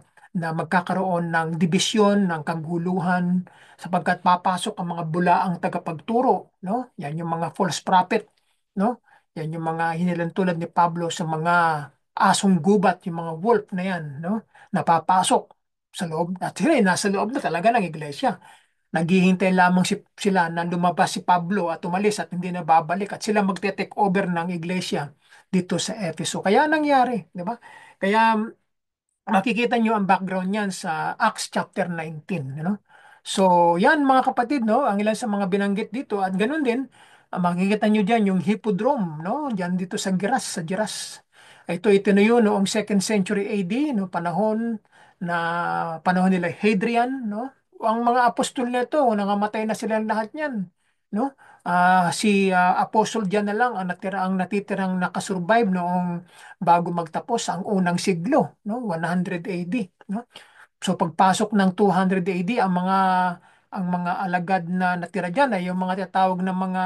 A: magkakaroon ng dibisyon, ng kaguluhan, sapagkat papasok ang mga bulaang tagapagturo, no? Yan yung mga false prophet, no? Yan yung mga hinilantulad ni Pablo sa mga asong gubat, yung mga wolf na yan, no? Napapasok sa loob at sila nasa loob na talaga ng iglesia. Naghihintay lamang sila na lumabas si Pablo at umalis at hindi na babalik at sila magte-take over ng iglesia dito sa Efeso. Kaya nangyari, di ba? Kaya makikita nyo ang background niyan sa Acts chapter 19, So, yan mga kapatid, no? Ang ilan sa mga binanggit dito at ganun din, makikita nyo diyan yung hippodrome, no? Diyan dito sa Giras. Ito itinayo noong 2nd century AD, no? Panahon nila Hadrian, no? Ang mga apostol nito, nangamatay na sila lahat niyan, no? Si Apostle John na lang ang natitirang nakasurvive noong bago magtapos ang unang siglo, no? 100 AD, no? So pagpasok ng 200 AD, ang mga alagad na natira diyan ay yung mga tinatawag na mga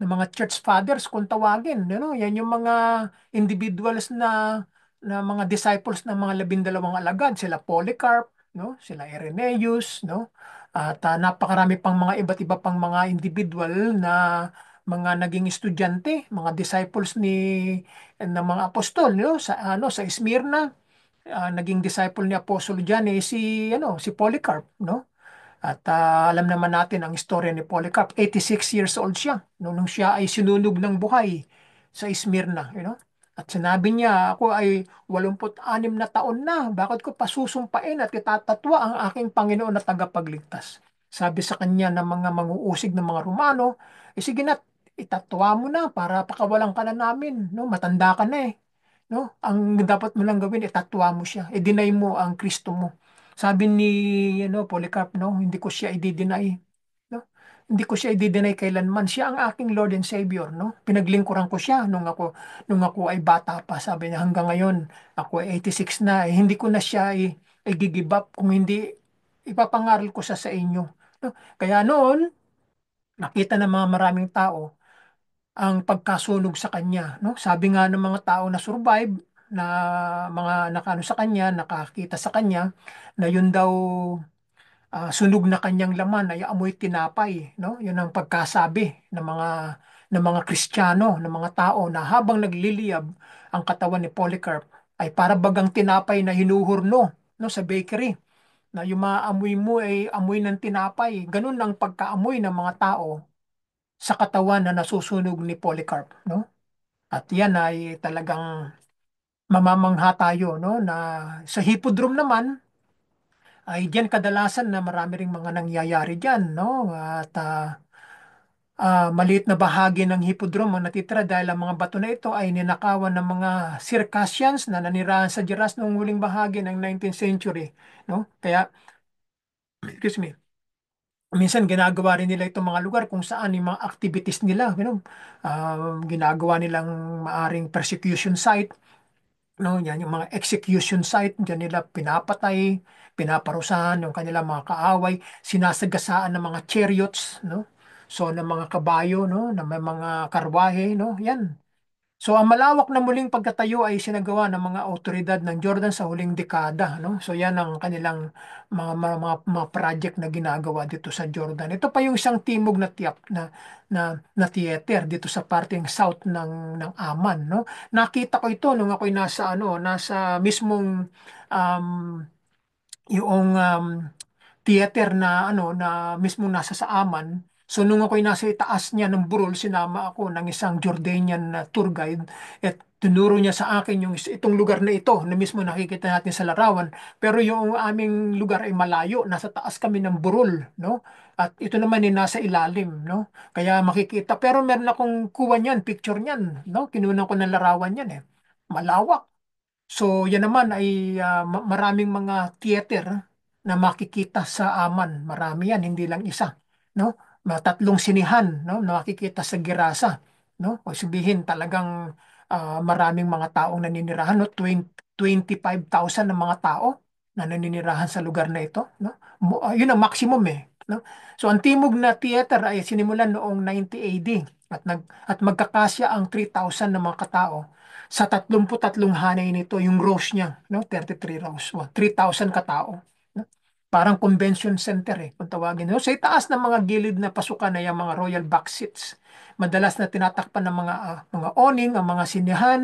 A: ng mga church fathers kung tawagin, yan yung mga individuals na mga disciples ng mga 12 alagad, sila Polycarp, no? Sila Irenaeus, no? At napakarami pang mga iba't iba pang mga individual na mga naging estudyante, mga disciples ng mga apostol, sa Smyrna, naging disciple ni Apostle John si Polycarp, no? At alam naman natin ang istorya ni Polycarp. 86 years old siya nung siya ay sinunog ng buhay sa Smyrna, At sinabi niya, ako ay 86 na taon na. Bakit ko pasusumpain at itatatwa ang aking Panginoon na tagapagligtas? Sabi sa kanya ng mga manguusig ng mga Romano, sige na, itatwa mo na para pakawalan ka na namin. No? Matanda ka na eh. No? Ang dapat mo lang gawin, itatwa mo siya. I-deny mo ang Kristo mo. Sabi ni Polycarp, no, hindi ko siya i-deny. No? Hindi ko siya i-deny kailanman. Siya ang aking Lord and Savior, no? Pinaglingkuran ko siya nung ako ay bata pa. Sabi niya hanggang ngayon, ako ay 86 na, hindi ko na siya i-give up kung hindi ipapangaral ko siya sa inyo. No? Kaya noon, nakita ng mga maraming tao ang pagkasunog sa kanya, no? Sabi nga ng mga tao na survive na mga nakano sa kanya, nakakita sa kanya na yun daw sunog na kanyang laman ay amoy tinapay, no? Yun ang pagkasabi ng mga Kristiyano, ng mga tao na habang nagliliyab ang katawan ni Polycarp ay para bagang tinapay na hinuhurno, no, sa bakery, na yung maamoy mo ay amoy ng tinapay. Ganun ang pagkaamoy ng mga tao sa katawan na nasusunog ni Polycarp, no? At yan ay talagang mamamangha tayo, no, na sa Hippodrome naman ay diyan kadalasan na marami ring mga nangyayari diyan, no? At maliit na bahagi ng Hippodrome ang natitira dahil ang mga bato na ito ay ninakawan ng mga Circassians na nanirahan sa Geras noong huling bahagi ng 19th century, no? Kaya, excuse me, minsan ginagawa rin nila itong mga lugar kung saan yung mga activities nila, ginagawa nilang maaring persecution site, no, yan yung mga execution site, diyan nila pinapatay, pinaparusahan yung kanilang mga kaaway, sinasagasaan ng mga chariots, no? So ng mga kabayo, no, na may mga karwahe, no? Yan. So ang malawak na muling pagkatayo ay sinagawa ng mga awtoridad ng Jordan sa huling dekada, no? So yan ang kanilang mga project na ginagawa dito sa Jordan. Ito pa yung isang timog na tiyak na theater dito sa parteng south ng Amman, no? Nakita ko ito nung ako'y nasa mismong um, yung theater na mismo nasa sa Aman. So nung ako'y nasa itaas niya ng burol, sinama ako ng isang Jordanian na tour guide at tinuro niya sa akin itong lugar na ito na mismo nakikita natin sa larawan. Pero yung aming lugar ay malayo, nasa taas kami ng burol, no? At ito naman ay nasa ilalim, no? Kaya makikita. Pero meron akong kuha niyan, picture niyan, no? Kinunan ko ng larawan niyan eh. Malawak. So, yan naman ay maraming mga theater na makikita sa Aman. Marami yan, hindi lang isa, no? Tatlong sinihan, no, na makikita sa Gerasa, no? O sabihin talagang maraming mga taong naninirahan, no? 25,000 na mga tao na naninirahan sa lugar na ito, no? Yun ang maximum eh, no? So, ang Timog na theater ay sinimulan noong 90 AD at magkakasya ang 3,000 na mga katao sa 33 hanay nito, yung rows niya, no? 33 rows. 3,000 katao. No? Parang convention center eh, kung tawagin. No? Sa itaas ng mga gilid na pasukan na yung mga royal box seats. Madalas na tinatakpan ng mga awning, ang mga sinihan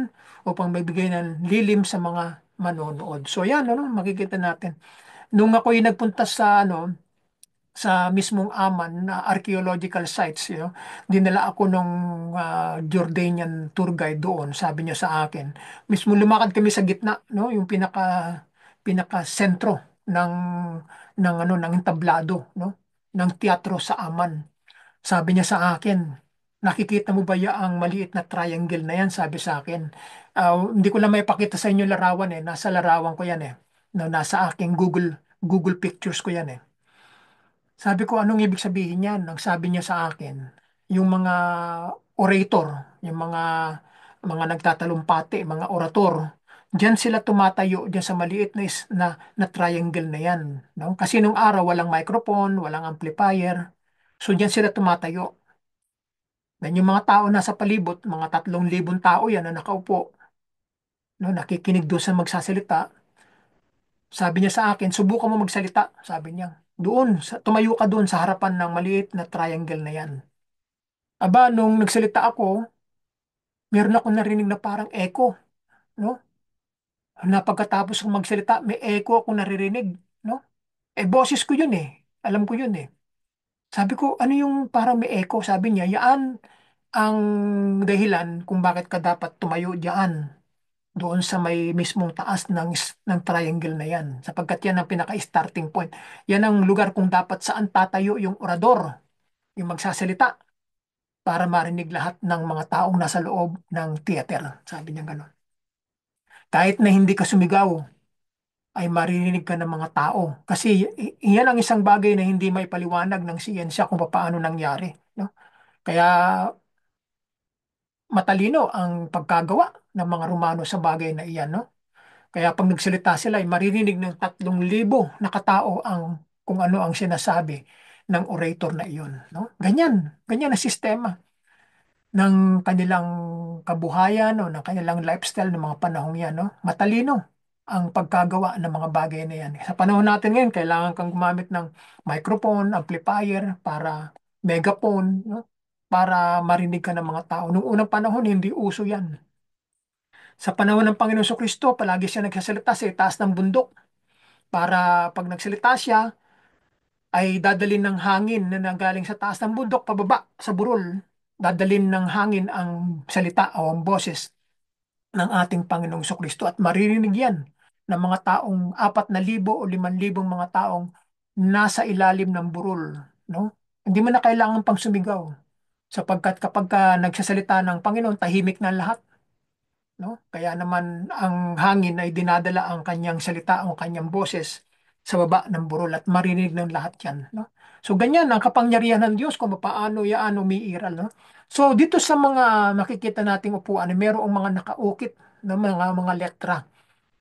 A: upang magbigay ng lilim sa mga manonood. So yan, ano, makikita natin. Nung ako'y nagpunta sa mismong Aman na archaeological sites, dinala ako nung Jordanian tour guide doon. Sabi niya sa akin, mismo lumakad kami sa gitna, no, yung pinaka sentro ng ng entablado, no, ng teatro sa Aman. Sabi niya sa akin, nakikita mo ba ang maliit na triangle na yan? Sabi sa akin. Hindi ko lang may pakita sa inyo larawan eh. Nasa larawan ko yan eh. No, nasa aking Google Pictures ko yan eh. Sabi ko, anong ibig sabihin yan? Ang sabi niya sa akin, yung mga orator, yung mga nagtatalumpati, mga orator, diyan sila tumatayo diyan sa maliit na triangle na yan, no? Kasi nung araw walang microphone, walang amplifier. So diyan sila tumatayo. Dan yung mga tao nasa palibot, mga 3,000 tao yan na nakaupo, no, nakikinig doon sa magsasalita. Sabi niya sa akin, subukan mo magsalita, sabi niya. Tumayo ka doon sa harapan ng maliit na triangle na yan. Aba, nung nagsalita ako, meron ako narinig na parang echo, no? Na pagkatapos kong magsalita, may echo akong naririnig, no? Eh, boses ko yun eh. Alam ko yun eh. Sabi ko, ano yung parang may echo? Sabi niya, yaan ang dahilan kung bakit ka dapat tumayo diyan doon sa may mismong taas ng triangle na yan. Sapagkat yan ang pinaka-starting point. Yan ang lugar kung dapat saan tatayo yung orador, yung magsasalita para marinig lahat ng mga taong nasa loob ng theater. Sabi niya gano'n. Kahit na hindi ka sumigaw, ay maririnig ka ng mga tao. Kasi iyan ang isang bagay na hindi may paliwanag ng siyensya kung paano nangyari. No? Kaya matalino ang pagkagawa ng mga Romano sa bagay na iyan. No? Kaya pag nagsalita sila, ay maririnig ng 3,000 na katao kung ano ang sinasabi ng orator na iyon. No? Ganyan ang sistema ng kanilang kabuhayan o ng kanilang lifestyle ng mga panahong yan. No? Matalino. ang pagkagawa ng mga bagay na yan. Sa panahon natin ngayon, kailangan kang gumamit ng microphone, amplifier, para megaphone, no? Para marinig ka ng mga tao. Noong unang panahon, hindi uso yan. Sa panahon ng Panginoon Kristo, palagi siya nagsasalita sa itaas ng bundok para pag nagsalita siya, ay dadalin ng hangin na nanggaling sa taas ng bundok pababa sa burol. Dadalin ng hangin ang salita o ang boses ng ating Panginoong Kristo at maririnig yan ng mga taong 4,000 o 5,000 mga taong nasa ilalim ng burol, no? Hindi mo na kailangan pang sumigaw sapagkat kapag ka nagsasalita ng Panginoon, tahimik na lahat, no? Kaya naman ang hangin ay dinadala ang kanyang salita, ang kanyang boses sa baba ng burol at marinig ng lahat yan, no? So ganyan ang kapangyarihan ng Diyos kung paano yaan umiiral, no? So dito sa mga makikita nating upuan, mayroong mga nakaukit na mga letra.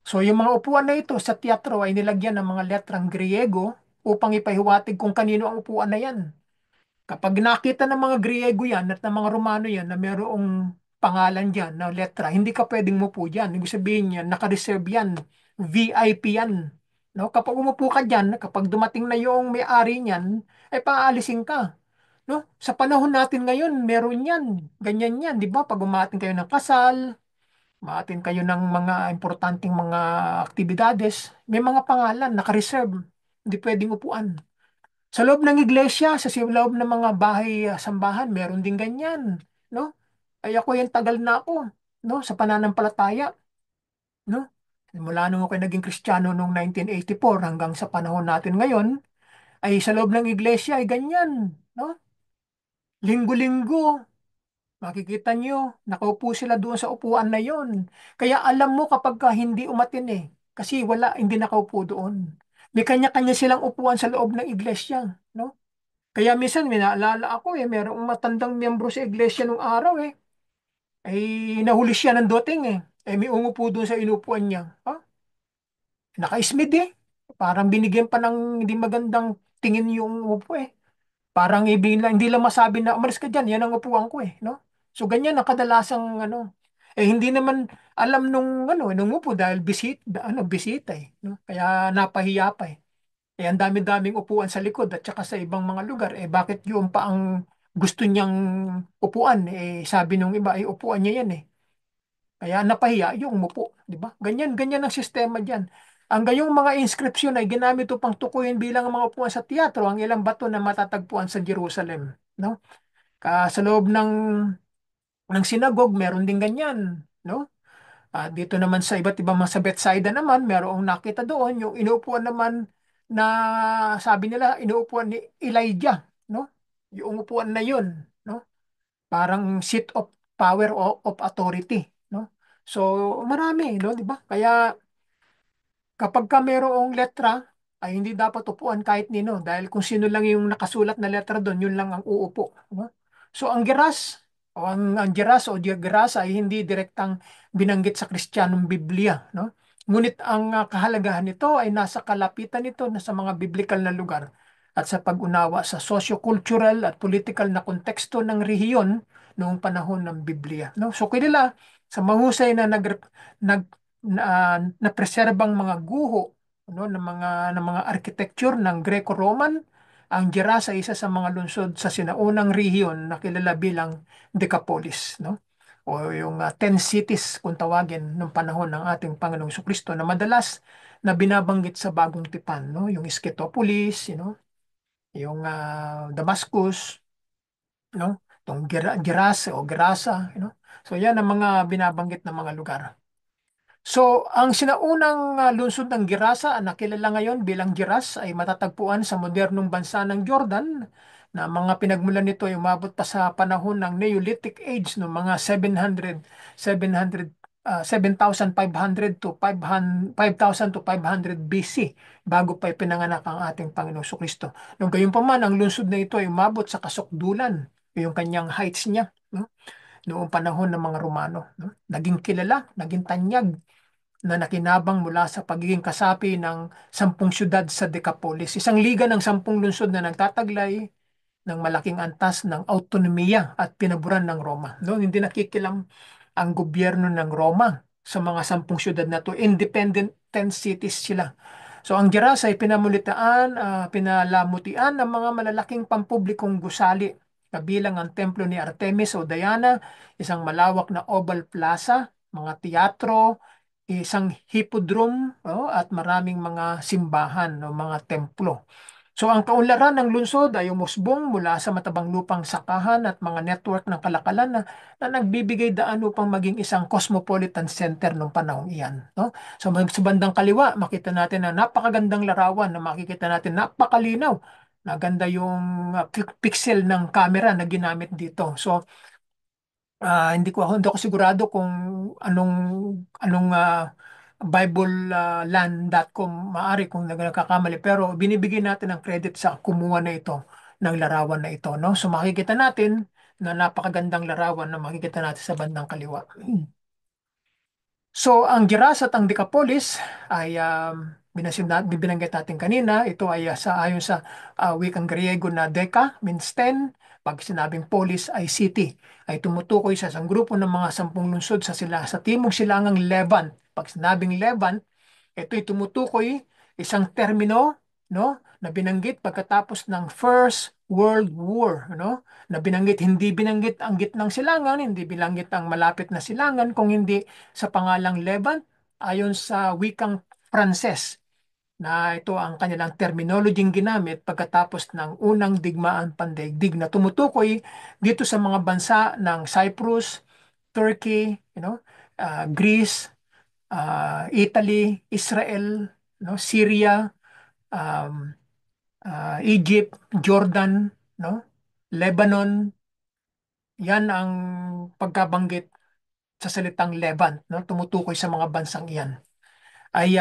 A: So yung mga upuan na ito sa teatro ay nilagyan ng mga letrang Griego upang ipahiwatig kung kanino ang upuan na yan. Kapag nakita ng mga Griego yan at ng mga Romano yan na mayroong pangalan dyan na letra, hindi ka pwedeng mupo dyan. Ibig sabihin yan, naka-reserve yan. VIP yan. No? Kapag umupo ka dyan, kapag dumating na yung may-ari niyan, ay paalisin ka. No? Sa panahon natin ngayon, meron yan. Ganyan yan, di ba? Pag umating kayo ng kasal, umatin kayo ng mga importanteng mga aktibidades, may mga pangalan, naka-reserve. Hindi pwedeng upuan. Sa loob ng iglesia, loob ng mga bahay, sambahan, meron din ganyan, no? Ay ako yung tagal na ako, no, sa pananampalataya, no? Mula nung ako naging Kristiyano noong 1984 hanggang sa panahon natin ngayon, ay sa loob ng iglesia ay ganyan, no? Linggo-linggo, makikita nyo, nakaupo sila doon sa upuan na yon. Kaya alam mo kapag ka hindi umatin eh, kasi wala, hindi nakaupo doon. May kanya-kanya silang upuan sa loob ng iglesia, no? Kaya minsan, may naalala ako eh, merong matandang miyembro sa iglesia nung araw eh. Ay, nahuli siya ng dating eh. Eh, may umupo doon sa inupuan niya. Ha? Naka-smid eh. Parang binigyan pa ng hindi magandang tingin yung upo eh. Parang hindi lang masabi na, umalis ka dyan, yan ang upuan ko eh. No? So, ganyan ang kadalasang ano. Eh, hindi naman alam nung upo dahil bisita eh. No? Kaya napahiya pa eh. Eh, ang dami-daming upuan sa likod at saka sa ibang mga lugar. Eh, bakit yun pa ang gusto niyang upuan? Eh, sabi nung iba, ay upuan niya yan eh. Kaya napahiya yung umupo. Di ba? Ganyan, ganyan ang sistema dyan. Ang gayong mga inscription ay ginamit upang tukuyin bilang mga upuan sa teatro ang ilang bato na matatagpuan sa Jerusalem. No? Sa loob ng sinagog, meron din ganyan. No? Dito naman sa iba't ibang mga sa Bethsaida naman, merong nakita doon yung inuupuan naman na sabi nila inuupuan ni Elijah, no? Yung upuan na yun, no? Parang seat of power o of authority, no? So marami, no, di ba? Kaya kapag ka mayroong letra, ay hindi dapat upuan kahit nino dahil kung sino lang yung nakasulat na letra doon, yun lang ang uupo. No? So ang giras o diagras ay hindi direktang binanggit sa Kristiyanong Biblia. No? Ngunit ang kahalagahan nito ay nasa kalapitan nito na sa mga biblikal na lugar at sa pag-unawa sa socio-cultural at political na konteksto ng rehiyon noong panahon ng Biblia. No? So kilala sa mahusay nag na preserbang mga guho no ng mga architecture ng Greco-Roman. Ang Geras ay isa sa mga lungsod sa sinaunang rehiyon na kilala bilang Decapolis, no? O yung 10 cities kung tawagin ng panahon ng ating Panginoong Kristo na madalas na binabanggit sa Bagong Tipan, no? Yung Scythopolis, yung Damascus, no? Yung Gerasa o Gerasa, So yan ang mga binabanggit na mga lugar. So, ang sinaunang lungsod ng Gerasa na kilala ngayon bilang Geras ay matatagpuan sa modernong bansa ng Jordan na mga pinagmulan nito ay umabot pa sa panahon ng Neolithic Age no mga 7,500 to 5,000 to 500 BC bago pa ipinanganak ang ating Panginoong Kristo. Nung gayon pa man, ang lungsod na ito ay umabot sa kasukdulan, yung kanyang heights niya, no? Noong panahon ng mga Romano. No? Naging kilala, naging tanyag na nakinabang mula sa pagiging kasapi ng 10 syudad sa Decapolis. Isang liga ng 10 lungsod na nagtataglay ng malaking antas ng autonomiya at pinaburan ng Roma. No, hindi nakikilam ang gobyerno ng Roma sa mga 10 syudad na to. Independent 10 cities sila. So ang Gerasa ay pinalamutian ng mga malalaking pampublikong gusali, kabilang ang templo ni Artemis o Diana, isang malawak na oval plaza, mga teatro, isang hippodrome, at maraming mga simbahan o mga templo. So ang kaunlaran ng lungsod ay umusbong mula sa matabang lupang sakahan at mga network ng kalakalan na nagbibigay daan upang maging isang cosmopolitan center noong panahong iyan. No? So sa bandang kaliwa, makita natin na napakagandang larawan na makikita natin napakalinaw. Naganda yung pixel ng camera na ginamit dito. So hindi ako sigurado kung anong bibleland.com maari kung nagkakamali, pero binibigyan natin ng credit sa kumuha na ito ng larawan na ito, no? So makikita natin na napakagandang larawan na makikita natin sa bandang kaliwa. So, ang Giras at ang Decapolis ay binanggit natin kanina. Ito ay ayon sa wikang Griego na Deca means 10. Pag sinabing polis ay city, ay tumutukoy sa isang grupo ng mga 10 lungsod sa timog silangang Levant. Pag sinabing Levant, ito'y tumutukoy isang termino, no, na binanggit pagkatapos ng First World War, no? Na binanggit, hindi binanggit ang gitnang silangan, hindi binanggit ang malapit na silangan, kung hindi sa pangalang Levant, ayon sa wikang Pranses, na ito ang kanilang terminology ginamit pagkatapos ng unang digmaan pandaigdig, na tumutukoy dito sa mga bansa ng Cyprus, Turkey, Greece, Italy, Israel, no, Syria, um, Egypt, Jordan, no, Lebanon. Yan ang pagkabanggit sa salitang Levant, no, tumutukoy sa mga bansang iyan. Ay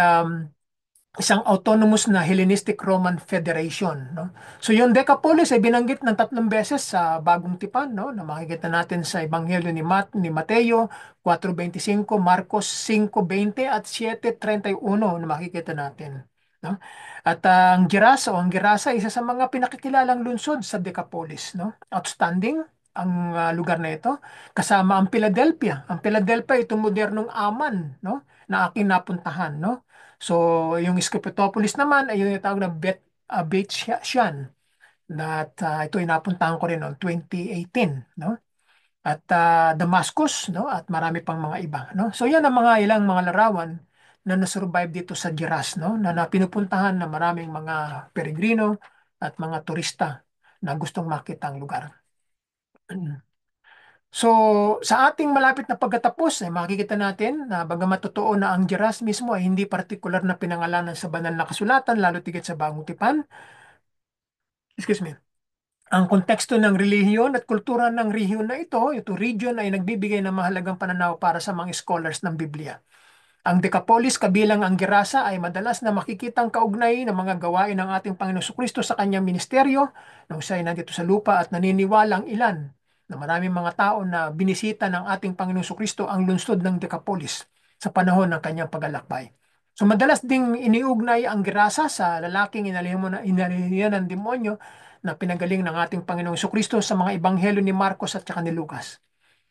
A: isang autonomous na Hellenistic Roman Federation, no? So yung Decapolis ay binanggit ng 3 beses sa Bagong Tipan, no? Na makikita natin sa Ebanghelyo ni Mateo 4:25, Marcos 5:20 at 7:31 na makikita natin, no? At ang Gerasa ay isa sa mga pinakikilalang lungsod sa Decapolis, no? Outstanding ang lugar na ito, kasama ang Philadelphia. Ang Philadelphia ay itong modernong Aman, no? Na aking napuntahan, no? So, yung Scopotopolis naman ay yung tawag na Beit Shean, na ito ay napuntahan ko rin noong 2018, no? At Damascus, no? At marami pang mga iba, no? So, yan ang ilang mga larawan na nasurvive dito sa Giras, no? Na pinupuntahan na maraming mga peregrino at mga turista na gustong makita ang lugar. So, sa ating malapit na pagkatapos, ay makikita natin na bagamat totoo na ang Geras mismo ay hindi partikular na pinangalanan sa banal na kasulatan, lalo tigit sa Bagong Tipan. Excuse me. Ang konteksto ng relihiyon at kultura ng rehiyon na ito region ay nagbibigay ng mahalagang pananaw para sa mga scholars ng Biblia. Ang Decapolis kabilang ang Gerasa ay madalas na makikitang kaugnay ng mga gawain ng ating Panginoong Kristo sa kanyang ministeryo nung siya ay nandito sa lupa, at naniniwalang ilan na maraming mga tao na binisita ng ating Panginoong Kristo ang lungsod ng Decapolis sa panahon ng kanyang paglalakbay. So madalas ding iniugnay ang Gerasa sa lalaking inalihan ng demonyo na pinagaling ng ating Panginoong Kristo sa mga ebanghelyo ni Marcos at saka ni Lucas.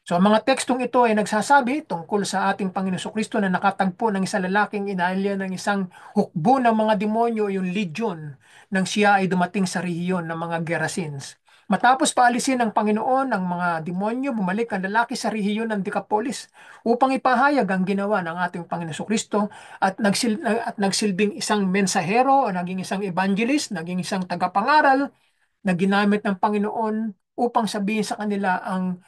A: So ang mga tekstong ito ay nagsasabi tungkol sa ating Panginoon Kristo na nakatagpo ng isang lalaking inalya ng isang hukbo ng mga demonyo, yung legion, nang siya ay dumating sa rehiyon ng mga Gerasenes. Matapos paalisin ng Panginoon ang mga demonyo, bumalik ang lalaki sa rehiyon ng Decapolis upang ipahayag ang ginawa ng ating Panginoon Kristo, at nagsilbing isang mensahero o naging isang evangelist, naging isang tagapangaral na ginamit ng Panginoon upang sabihin sa kanila ang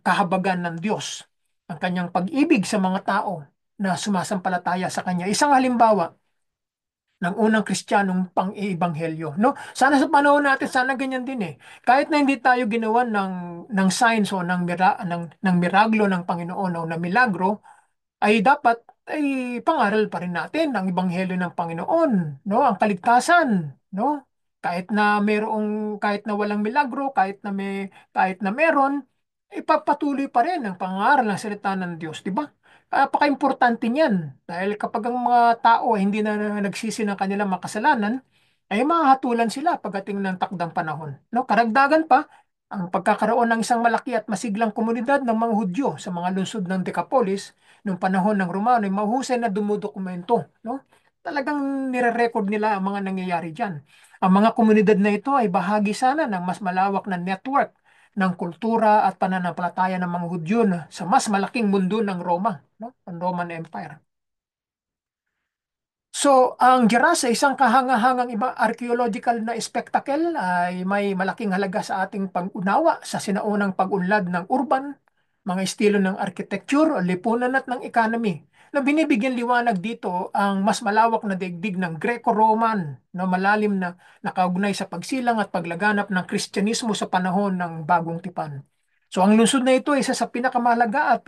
A: kahabagan ng Diyos, ang kanyang pag-ibig sa mga tao na sumasampalataya sa kanya. Isang halimbawa ng unang Kristiyanong pang-iebanghelyo, no? Sana sa panahon natin, sana ganyan din eh. Kahit na hindi tayo ginawa ng signs o ng miraglo ng Panginoon o na milagro, ay dapat ay pangaral pa rin natin ang ebanghelyo ng Panginoon, no? Ang kaligtasan, no? Kahit na walang milagro, kahit na meron, ipagpatuloy pa rin ang pangaral ng salita ng Diyos, di ba? Napaka-importante niyan dahil kapag ang mga tao ay hindi na nagsisi ng kanilang makasalanan, ay mahahatulan sila pagdating ng takdang panahon, no? Karagdagan pa ang pagkakaroon ng isang malaki at masiglang komunidad ng mga Hudyo sa mga lungsod ng Decapolis nung panahon ng Romano, ay mahusay na dumudokumento, no? Talagang nire-record nila ang mga nangyayari diyan. Ang mga komunidad na ito ay bahagi sana ng mas malawak na network ng kultura at pananampalataya ng mga Hudyo sa mas malaking mundo ng Roma, no? Ang Roman Empire. So, ang Gerasa, isang kahangahangang iba archaeological na spectacle ay may malaking halaga sa ating pag-unawa sa sinaunang pag-unlad ng urban, mga estilo ng architecture, lipunan at ng economy. Na binibigyan liwanag dito ang mas malawak na daigdig ng Greco-Roman na malalim na nakaugnay sa pagsilang at paglaganap ng Kristyanismo sa panahon ng Bagong Tipan. So ang lungsod na ito ay isa sa pinakamahalaga at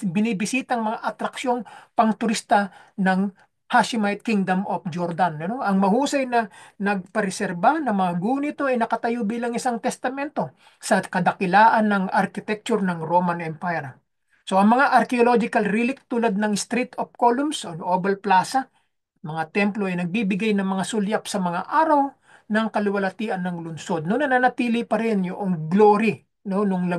A: binibisitang mga atraksyong pangturista ng Hashemite Kingdom of Jordan. Ano? Ang mahusay na nagpareserba ng mga gunito ay nakatayo bilang isang testamento sa kadakilaan ng architecture ng Roman Empire. So ang mga archaeological relic tulad ng Street of Columns o Oval Plaza, mga templo ay nagbibigay ng mga sulyap sa mga araw ng kaluwalhatian ng lungsod. No, nananatili pa rin yung glory, no, ng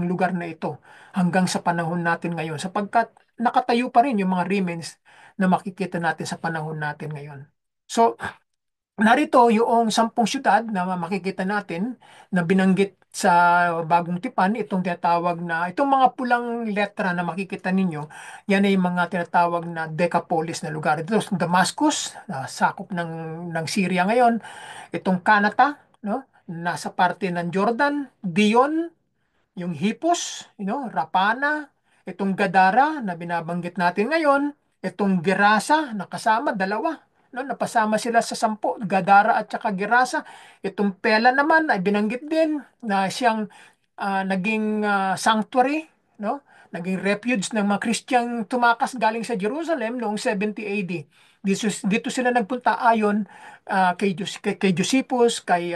A: lugar na ito hanggang sa panahon natin ngayon sapagkat nakatayo pa rin yung mga remains na makikita natin sa panahon natin ngayon. So, narito yung 10 syudad na makikita natin na binanggit sa Bagong Tipan, itong tinatawag na, itong mga pulang letra na makikita ninyo, yan ay mga tinatawag na Decapolis na lugar. Ito, Damascus, sakop ng Syria ngayon. Itong Kanata, no? Nasa parte ng Jordan, Dion, yung Hipos, Rapana, itong Gadara na binabanggit natin ngayon, itong Gerasa na kasama, dalawa, no, napasama sila sa 10, Gadara at saka Gerasa. Itong Pela naman ay binanggit din na siyang naging sanctuary, no? Naging refuge ng mga Kristiyang tumakas galing sa Jerusalem noong 70 AD. Dito sila nagpunta ayon kay Josephus, kay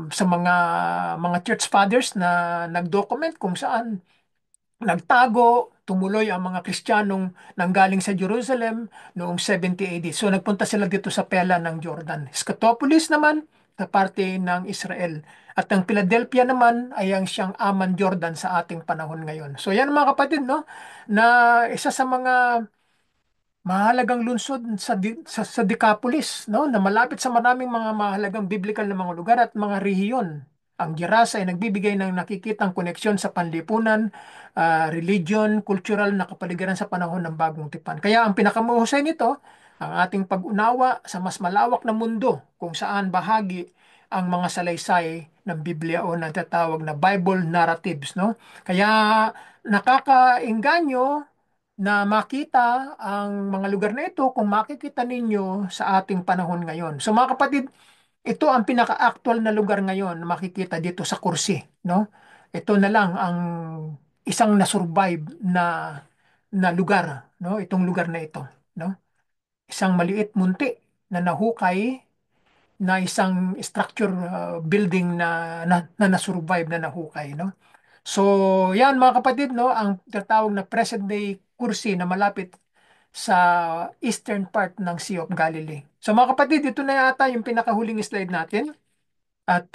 A: sa mga church fathers na nag-document kung saan nagtago, tumuloy ang mga Kristiyanong nanggaling sa Jerusalem noong 70 AD. So nagpunta sila dito sa Pela ng Jordan. Scotopolis naman sa parte ng Israel. At ang Philadelphia naman ay ang siyang Amman Jordan sa ating panahon ngayon. So yan mga kapatid, no, na isa sa mga mahalagang lungsod sa Decapolis, no, na malapit sa maraming mga mahalagang biblical na mga lugar at mga rehiyon. Ang Gerasa ay nagbibigay ng nakikitang koneksyon sa panlipunan, religion, cultural na kapaligiran sa panahon ng Bagong Tipan. Kaya ang pinakamuhusay nito, ang ating pag-unawa sa mas malawak na mundo kung saan bahagi ang mga salaysay ng Biblia o natatawag na Bible narratives, no? Kaya nakakaengganyo na makita ang mga lugar na ito kung makikita ninyo sa ating panahon ngayon. So mga kapatid, ito ang pinaka-actual na lugar ngayon na makikita dito sa kursi, no? Ito na lang ang isang na-survive na lugar, no? Itong lugar na ito, no? Isang maliit munti na nahukay na isang structure building na na-survive na nahukay, no? So, yan mga kapatid, no, ang tinatawag na present day kursi na malapit sa eastern part ng Sea of Galilee. So mga kapatid, ito na yata yung pinakahuling slide natin at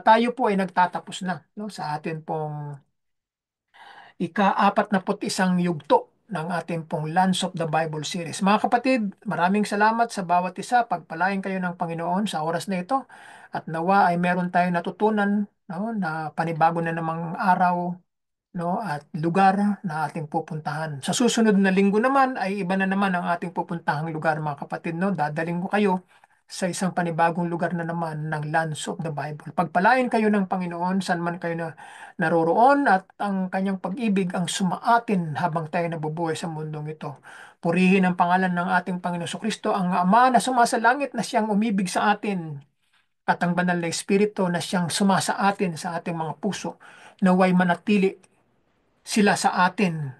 A: tayo po ay nagtatapos na, no, sa atin pong ika-41 yugto ng ating pong Lands of the Bible series. Mga kapatid, maraming salamat sa bawat isa. Pagpalain kayo ng Panginoon sa oras na ito at nawa ay meron tayong natutunan, no, na panibago na namang araw, no, at lugar na ating pupuntahan. Sa susunod na linggo naman ay iba na naman ang ating pupuntahang lugar mga kapatid, no. Dadaling ko kayo sa isang panibagong lugar na naman ng Lands of the Bible. Pagpalain kayo ng Panginoon saan man kayo naroroon at ang kanyang pag-ibig ang sumaatin habang tayo nabubuhay sa mundong ito. Purihin ang pangalan ng ating Panginoon Kristo, ang Ama na sumasalangit na siyang umibig sa atin at ang banal na Espiritu na siyang sumasa atin sa ating mga puso naway manatili sila sa atin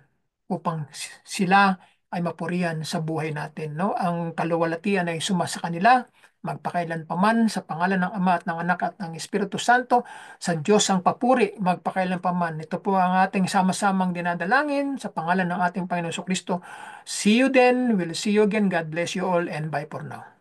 A: upang sila ay mapurihan sa buhay natin, no? Ang kaluwalhatian ay sumasa kanila magpakailan paman sa pangalan ng Ama at ng Anak at ng Espiritu Santo, sa Diyos ang papuri magpakailan paman. Ito po ang ating sama-samang dinadalangin sa pangalan ng ating Panginoon Kristo. See you then. We'll see you again. God bless you all and bye for now.